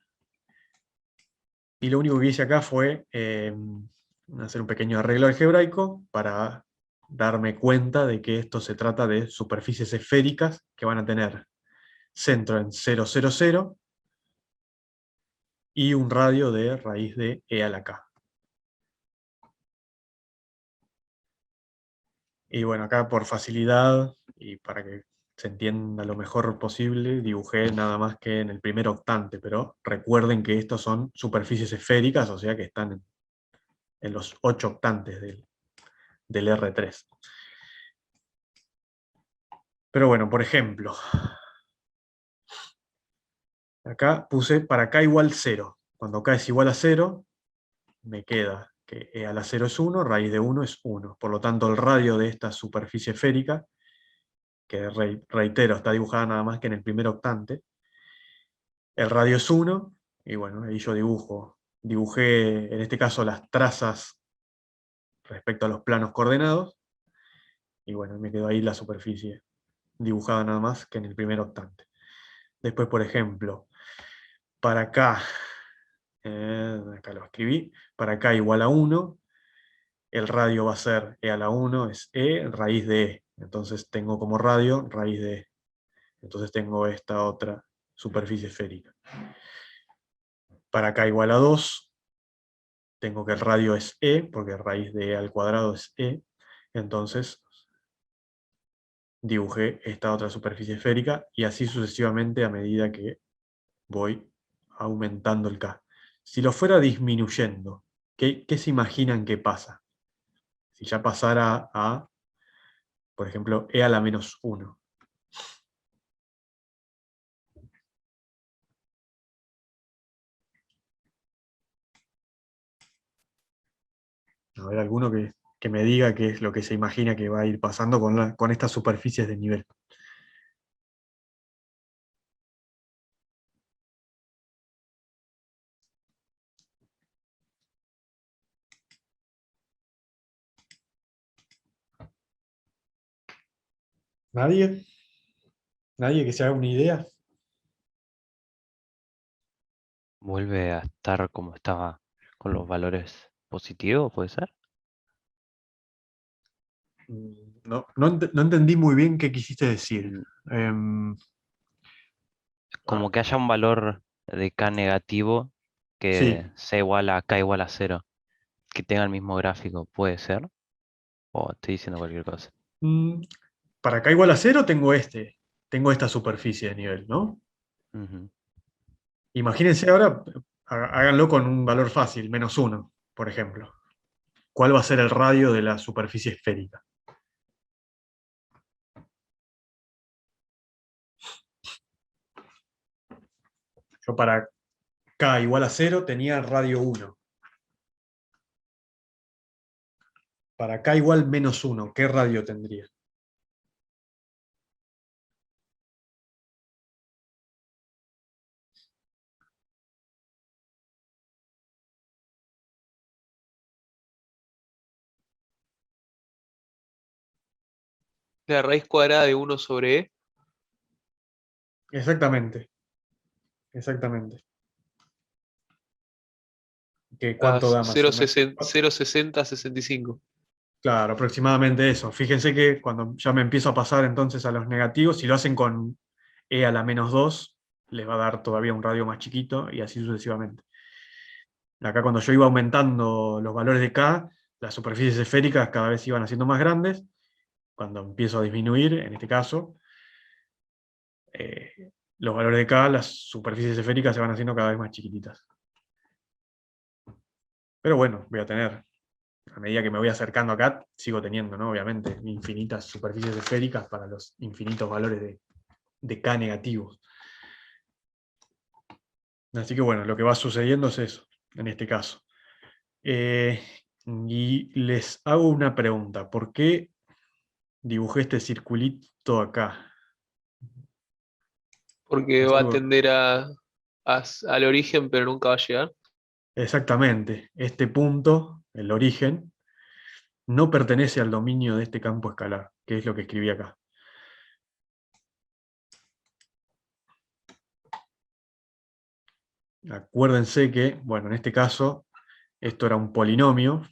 y lo único que hice acá fue hacer un pequeño arreglo algebraico para darme cuenta de que esto se trata de superficies esféricas que van a tener centro en 0, 0, 0 y un radio de raíz de e a la k. Y bueno, acá por facilidad y para que se entienda lo mejor posible, dibujé nada más que en el primer octante, pero recuerden que estos son superficies esféricas, o sea que están en los 8 octantes del R3. Pero bueno, por ejemplo, acá puse para k igual 0. Cuando k es igual a 0, me queda que e a la 0 es 1, raíz de 1 es 1. Por lo tanto, el radio de esta superficie esférica, que reitero, está dibujada nada más que en el primer octante, el radio es 1, y bueno, ahí yo dibujé en este caso las trazas respecto a los planos coordenados, y bueno, me quedó ahí la superficie dibujada nada más que en el primer octante. Después, por ejemplo, para acá, acá lo escribí, para acá igual a 1, el radio va a ser e a la 1, es e raíz de e. Entonces tengo como radio raíz de e. Entonces tengo esta otra superficie esférica. Para acá igual a 2, tengo que el radio es e, porque raíz de e al cuadrado es e. Entonces dibujé esta otra superficie esférica y así sucesivamente a medida que voy aumentando el K. Si lo fuera disminuyendo, ¿qué se imaginan que pasa? Si ya pasara a, por ejemplo, e a la menos 1. A ver, alguno que me diga qué es lo que se imagina que va a ir pasando con estas superficies de nivel. ¿Nadie? ¿Nadie que se haga una idea? Vuelve a estar como estaba con los valores positivos, ¿puede ser? No entendí muy bien qué quisiste decir. Mm, Em, ah, Como que haya un valor de K negativo que sí. sea igual a K igual a cero, que tenga el mismo gráfico, ¿puede ser? O estoy diciendo cualquier cosa. Mm, para acá igual a 0 tengo esta superficie de nivel, ¿no? Ujú. Imagínense ahora, háganlo con un valor fácil, menos 1, por ejemplo. ¿Cuál va a ser el radio de la superficie esférica? Yo para k igual a 0 tenía radio 1. Para k igual menos 1, ¿qué radio tendría? La raíz cuadrada de 1 sobre E. Exactamente, exactamente. A ¿Cuánto da más o menos? 0,60, 65. Claro, aproximadamente eso. Fíjense que cuando ya me empiezo a pasar entonces a los negativos, si lo hacen con e a la -2, les va a dar todavía un radio más chiquito y así sucesivamente. Acá cuando yo iba aumentando los valores de K, las superficies esféricas cada vez iban haciendo más grandes. Cuando empiezo a disminuir, en este caso, los valores de K, las superficies esféricas se van haciendo cada vez más chiquititas. Pero bueno, voy a tener, a medida que me voy acercando acá, sigo teniendo, ¿no? Obviamente, infinitas superficies esféricas para los infinitos valores de K negativos. Así que bueno, lo que va sucediendo es eso, en este caso. Y les hago una pregunta. ¿Por qué dibujé este circulito acá? Porque Es va a algo... tender al origen, pero nunca va a llegar. Exactamente. Este punto, el origen, no pertenece al dominio de este campo escalar, que es lo que escribí acá. Acuérdense que, bueno, en este caso, esto era un polinomio,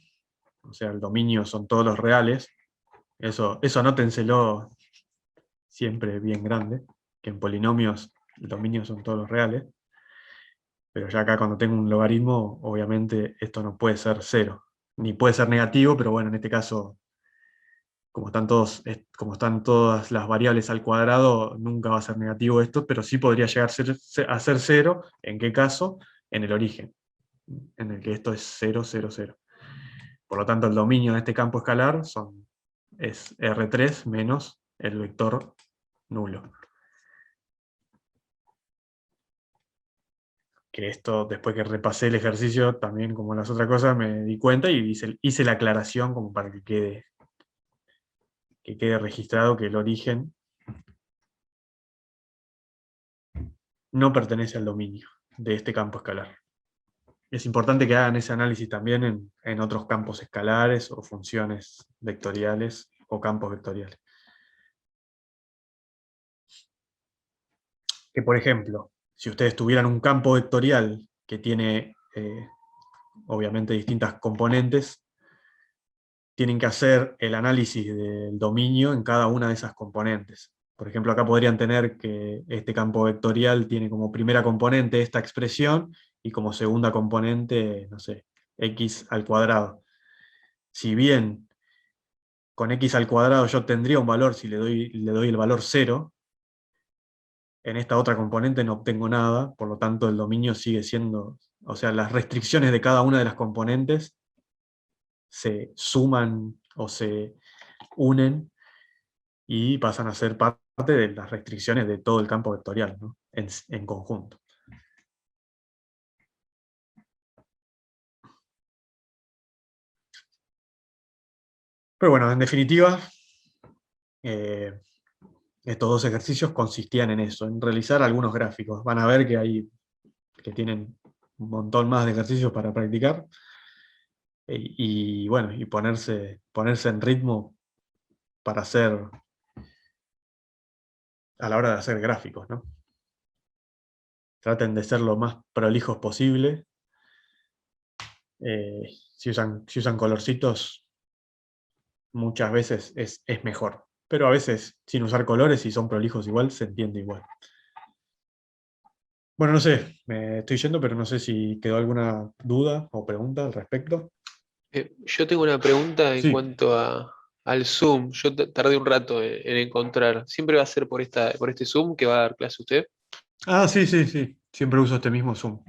o sea, el dominio son todos los reales. Eso anótenselo siempre bien grande, que en polinomios el dominio son todos los reales. Pero ya acá cuando tengo un logaritmo, obviamente esto no puede ser cero, ni puede ser negativo, pero bueno, en este caso, como están todas las variables al cuadrado, nunca va a ser negativo esto, pero sí podría llegar a ser cero. ¿En qué caso? En el origen, en el que esto es 0, 0, 0. Por lo tanto, el dominio de este campo escalar es R3 menos el vector nulo. Que esto, después que repasé el ejercicio, también como las otras cosas, me di cuenta y hice la aclaración como para que quede registrado que el origen no pertenece al dominio de este campo escalar. Es importante que hagan ese análisis también en otros campos escalares o funciones vectoriales o campos vectoriales. Que por ejemplo, si ustedes tuvieran un campo vectorial que tiene obviamente distintas componentes, tienen que hacer el análisis del dominio en cada una de esas componentes. Por ejemplo, acá podrían tener que este campo vectorial tiene como primera componente esta expresión y como segunda componente, no sé, x al cuadrado. Si bien con x al cuadrado yo tendría un valor si le doy el valor 0, en esta otra componente no obtengo nada, por lo tanto el dominio sigue siendo, o sea, las restricciones de cada una de las componentes se suman o se unen y pasan a ser parte de las restricciones de todo el campo vectorial, ¿no? En conjunto. Pero bueno, en definitiva, estos dos ejercicios consistían en eso, en realizar algunos gráficos. Van a ver que tienen un montón más de ejercicios para practicar, y bueno, y ponerse en ritmo para hacer, a la hora de hacer gráficos, ¿no? Traten de ser lo más prolijos posible. Si usan colorcitos, muchas veces es mejor. Pero a veces, sin usar colores, si son prolijos igual, se entiende igual. Bueno, no sé, me estoy yendo, pero no sé si quedó alguna duda o pregunta al respecto. Yo tengo una pregunta en Sí. cuanto al Zoom. Yo tardé un rato en encontrar. ¿Siempre va a ser por este Zoom que va a dar clase usted? Ah, sí, sí, sí. Siempre uso este mismo Zoom.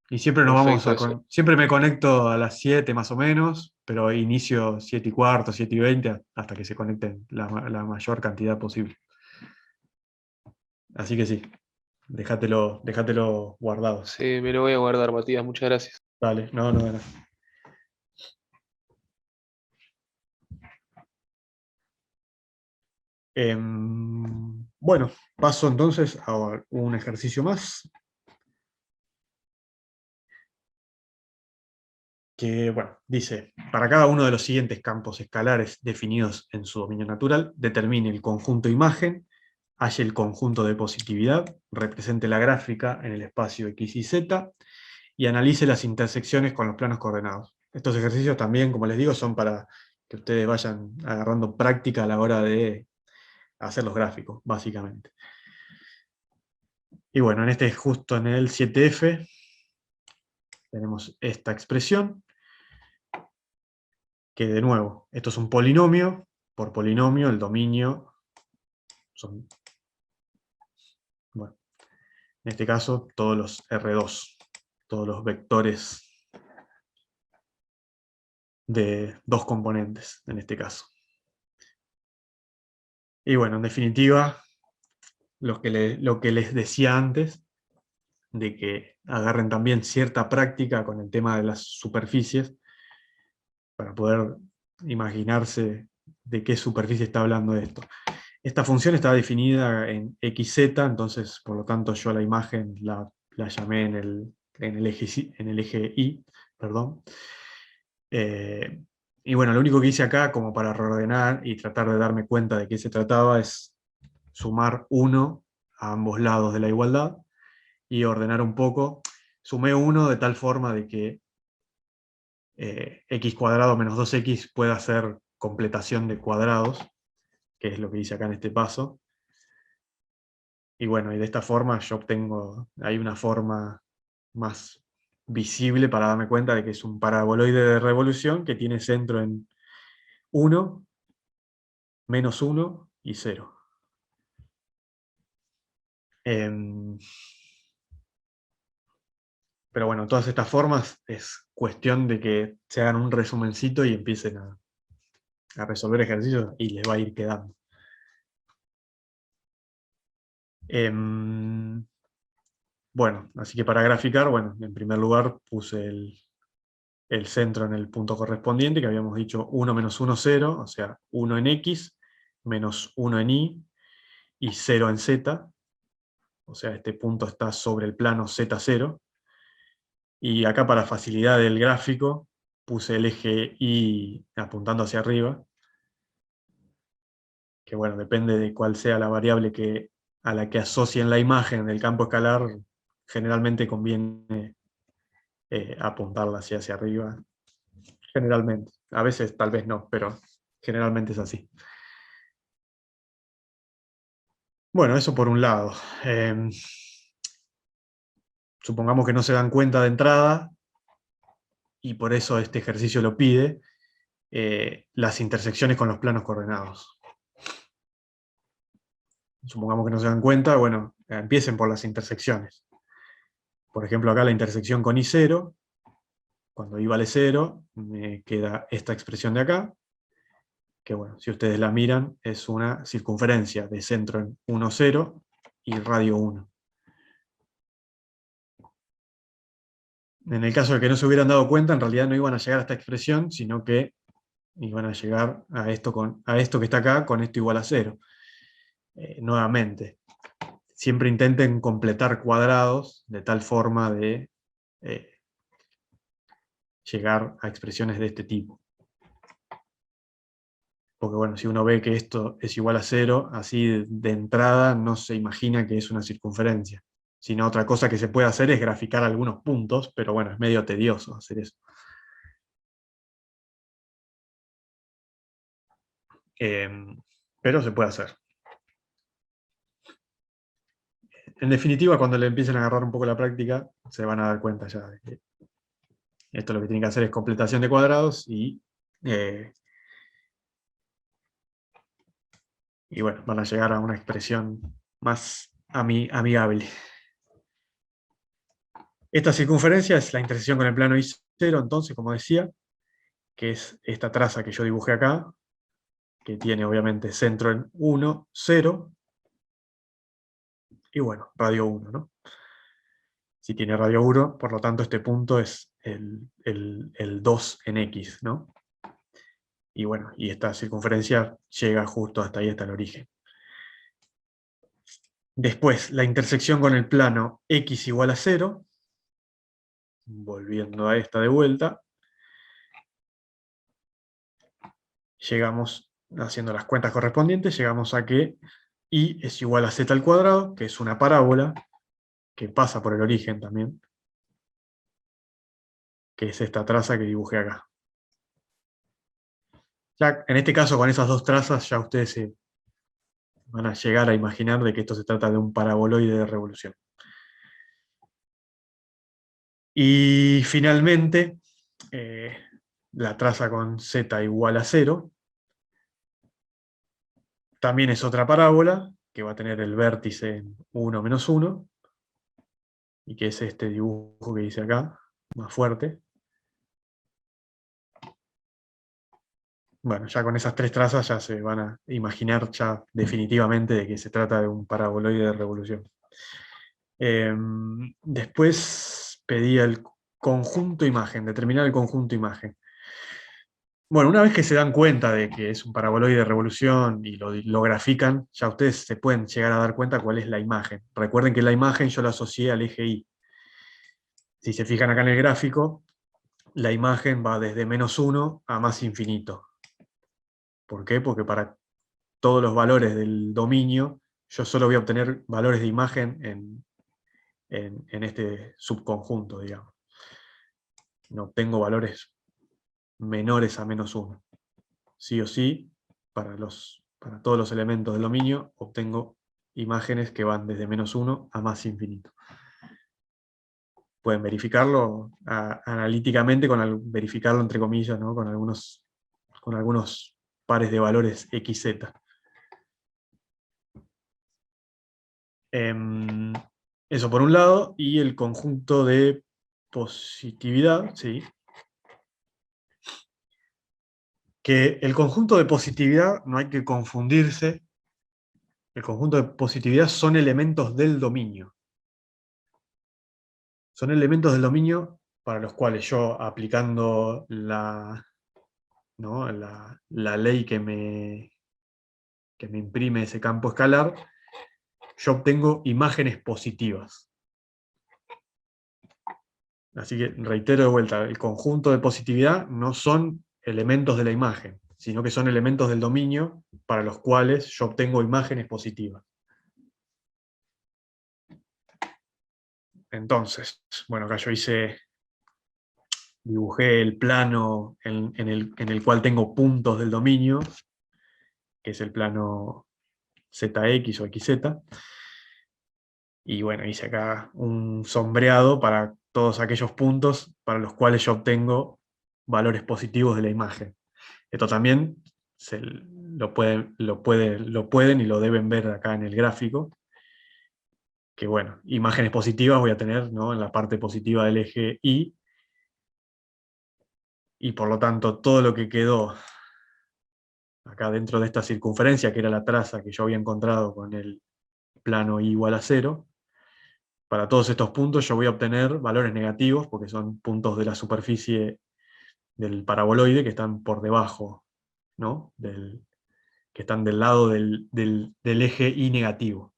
Y siempre Perfecto, eso. siempre me conecto a las 7 más o menos, pero inicio 7:15, 7:20, hasta que se conecten la mayor cantidad posible. Así que sí, déjatelo guardado. Sí, me lo voy a guardar, Matías. Muchas gracias. Dale, no, no, no. Bueno, paso entonces a un ejercicio más. que, bueno, dice, para cada uno de los siguientes campos escalares definidos en su dominio natural, determine el conjunto imagen, halle el conjunto de positividad, represente la gráfica en el espacio X y Z, y analice las intersecciones con los planos coordenados. Estos ejercicios también, como les digo, son para que ustedes vayan agarrando práctica a la hora de hacer los gráficos, básicamente. Y bueno, justo en el 7F, tenemos esta expresión, que de nuevo, esto es un polinomio. Por polinomio, el dominio son, bueno, en este caso, todos los R2, todos los vectores de dos componentes, en este caso. Y bueno, en definitiva, lo que les decía antes, de que agarren también cierta práctica con el tema de las superficies, para poder imaginarse de qué superficie está hablando esto. Esta función está definida en XZ, entonces por lo tanto yo la imagen la llamé en el eje Y, perdón. Y bueno, lo único que hice acá, como para reordenar y tratar de darme cuenta de qué se trataba, es sumar 1 a ambos lados de la igualdad y ordenar un poco. Sumé 1 de tal forma de que x cuadrado menos 2x pueda ser completación de cuadrados, que es lo que hice acá en este paso. Y bueno, y de esta forma yo obtengo, hay una forma más visible para darme cuenta de que es un paraboloide de revolución que tiene centro en 1, menos 1 y 0. Pero bueno, todas estas formas es cuestión de que se hagan un resumencito y empiecen a resolver ejercicios y les va a ir quedando. Bueno, así que para graficar, bueno, en primer lugar puse el centro en el punto correspondiente, que habíamos dicho 1 menos 1, 0, o sea, 1 en X, menos 1 en y 0 en Z, o sea, este punto está sobre el plano Z0, y acá para facilidad del gráfico, puse el eje Y apuntando hacia arriba, que bueno, depende de cuál sea la variable a la que asocien la imagen del campo escalar, generalmente conviene apuntarla hacia arriba, generalmente. A veces tal vez no, pero generalmente es así. Bueno, eso por un lado. Supongamos que no se dan cuenta de entrada, y por eso este ejercicio lo pide, las intersecciones con los planos coordenados. Supongamos que no se dan cuenta, bueno, empiecen por las intersecciones. Por ejemplo, acá la intersección con I0, cuando I vale 0, me queda esta expresión de acá, que bueno, si ustedes la miran, es una circunferencia de centro en 1, 0 y radio 1. En el caso de que no se hubieran dado cuenta, en realidad no iban a llegar a esta expresión, sino que iban a llegar a esto que está acá, con esto igual a 0. Nuevamente, siempre intenten completar cuadrados de tal forma de llegar a expresiones de este tipo. Porque bueno, si uno ve que esto es igual a 0, así de entrada no se imagina que es una circunferencia. Sino otra cosa que se puede hacer es graficar algunos puntos, pero bueno, es medio tedioso hacer eso. Pero se puede hacer. En definitiva, cuando le empiecen a agarrar un poco la práctica, se van a dar cuenta ya de que esto lo que tienen que hacer es completación de cuadrados y bueno, van a llegar a una expresión más amigable. Esta circunferencia es la intersección con el plano I0, entonces, como decía, que es esta traza que yo dibujé acá, que tiene obviamente centro en 1, 0, y bueno, radio 1, ¿no? Si tiene radio 1, por lo tanto este punto es el 2 en X, ¿no? Y bueno, y esta circunferencia llega justo hasta ahí, hasta el origen. Después, la intersección con el plano X igual a 0, volviendo a esta de vuelta, llegamos, haciendo las cuentas correspondientes, llegamos a que y es igual a z al cuadrado, que es una parábola que pasa por el origen también, que es esta traza que dibujé acá. Ya en este caso, con esas dos trazas, ya ustedes se van a llegar a imaginar de que esto se trata de un paraboloide de revolución. Y finalmente, la traza con z igual a 0, también es otra parábola, que va a tener el vértice en 1 menos 1, y que es este dibujo que hice acá, más fuerte. Bueno, ya con esas tres trazas ya se van a imaginar ya definitivamente de que se trata de un paraboloide de revolución. Después pedí el conjunto imagen, determinar el conjunto imagen. Bueno, una vez que se dan cuenta de que es un paraboloide de revolución y lo grafican, ya ustedes se pueden llegar a dar cuenta cuál es la imagen. Recuerden que la imagen yo la asocié al eje Y. Si se fijan acá en el gráfico, la imagen va desde -1 a más infinito. ¿Por qué? Porque para todos los valores del dominio, yo solo voy a obtener valores de imagen en este subconjunto, digamos. No obtengo valores menores a -1. Sí o sí, para todos los elementos del dominio, obtengo imágenes que van desde -1 a más infinito. Pueden verificarlo analíticamente, verificarlo entre comillas, ¿no? con algunos pares de valores XZ. Eso por un lado, y el conjunto de positividad, ¿sí? Que el conjunto de positividad, no hay que confundirse, el conjunto de positividad son elementos del dominio. Son elementos del dominio para los cuales yo, aplicando la ley que me imprime ese campo escalar, yo obtengo imágenes positivas. Así que reitero de vuelta, el conjunto de positividad no son elementos de la imagen, sino que son elementos del dominio para los cuales yo obtengo imágenes positivas. Entonces, bueno, acá yo dibujé el plano en el cual tengo puntos del dominio, que es el plano ZX o XZ, y bueno, hice acá un sombreado para todos aquellos puntos para los cuales yo obtengo valores positivos de la imagen. Esto también lo pueden y lo deben ver acá en el gráfico, que bueno, imágenes positivas voy a tener, ¿no?, en la parte positiva del eje Y, y por lo tanto todo lo que quedó acá dentro de esta circunferencia, que era la traza que yo había encontrado con el plano Y igual a 0, para todos estos puntos yo voy a obtener valores negativos, porque son puntos de la superficie del paraboloide que están por debajo, ¿no?, que están del lado del eje Y negativo.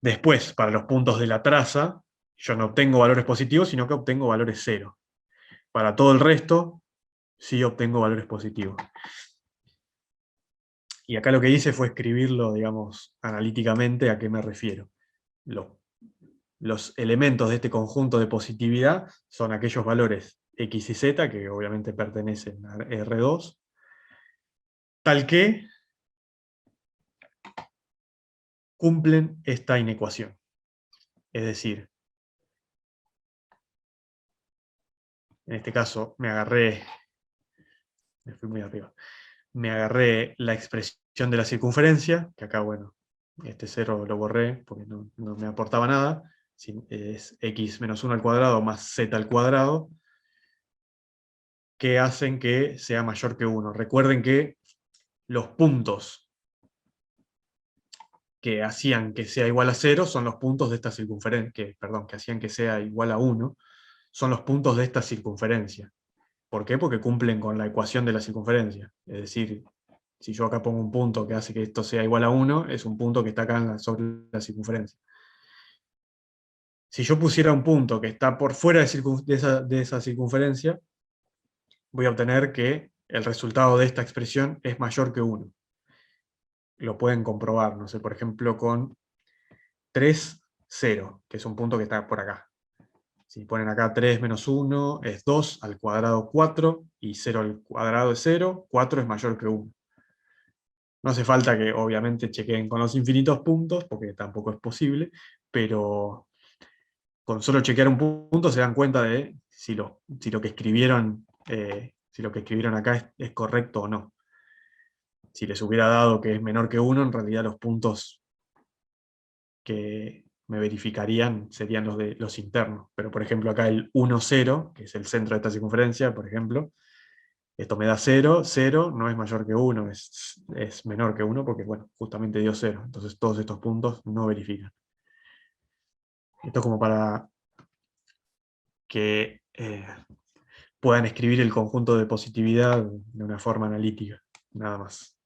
Después, para los puntos de la traza, yo no obtengo valores positivos, sino que obtengo valores 0. Para todo el resto, sí obtengo valores positivos. Y acá lo que hice fue escribirlo, digamos, analíticamente, ¿a qué me refiero? Los elementos de este conjunto de positividad son aquellos valores X y Z, que obviamente pertenecen a R2, tal que cumplen esta inecuación. Es decir, en este caso me fui muy arriba, me agarré la expresión de la circunferencia, que acá, bueno, este 0 lo borré porque no me aportaba nada, es x menos 1 al cuadrado más z al cuadrado, que hacen que sea mayor que 1. Recuerden que los puntos que hacían que sea igual a 0 son los puntos de esta circunferencia, que hacían que sea igual a 1, son los puntos de esta circunferencia. ¿Por qué? Porque cumplen con la ecuación de la circunferencia. Es decir, si yo acá pongo un punto que hace que esto sea igual a 1, es un punto que está acá sobre la circunferencia. Si yo pusiera un punto que está por fuera de esa circunferencia, voy a obtener que el resultado de esta expresión es mayor que 1. Lo pueden comprobar, no sé, por ejemplo, con 3, 0, que es un punto que está por acá. Si ponen acá 3 menos 1 es 2 al cuadrado 4, y 0 al cuadrado es 0, 4 es mayor que 1. No hace falta que obviamente chequeen con los infinitos puntos, porque tampoco es posible, pero con solo chequear un punto se dan cuenta de si lo que escribieron, acá es correcto o no. Si les hubiera dado que es menor que 1, en realidad los puntos que me verificarían serían los internos. Pero por ejemplo acá el 1, 0, que es el centro de esta circunferencia, por ejemplo, esto me da 0, 0 no es mayor que 1, es menor que 1 porque, bueno, justamente dio 0. Entonces todos estos puntos no verifican. Esto es como para que puedan escribir el conjunto de positividad de una forma analítica, nada más.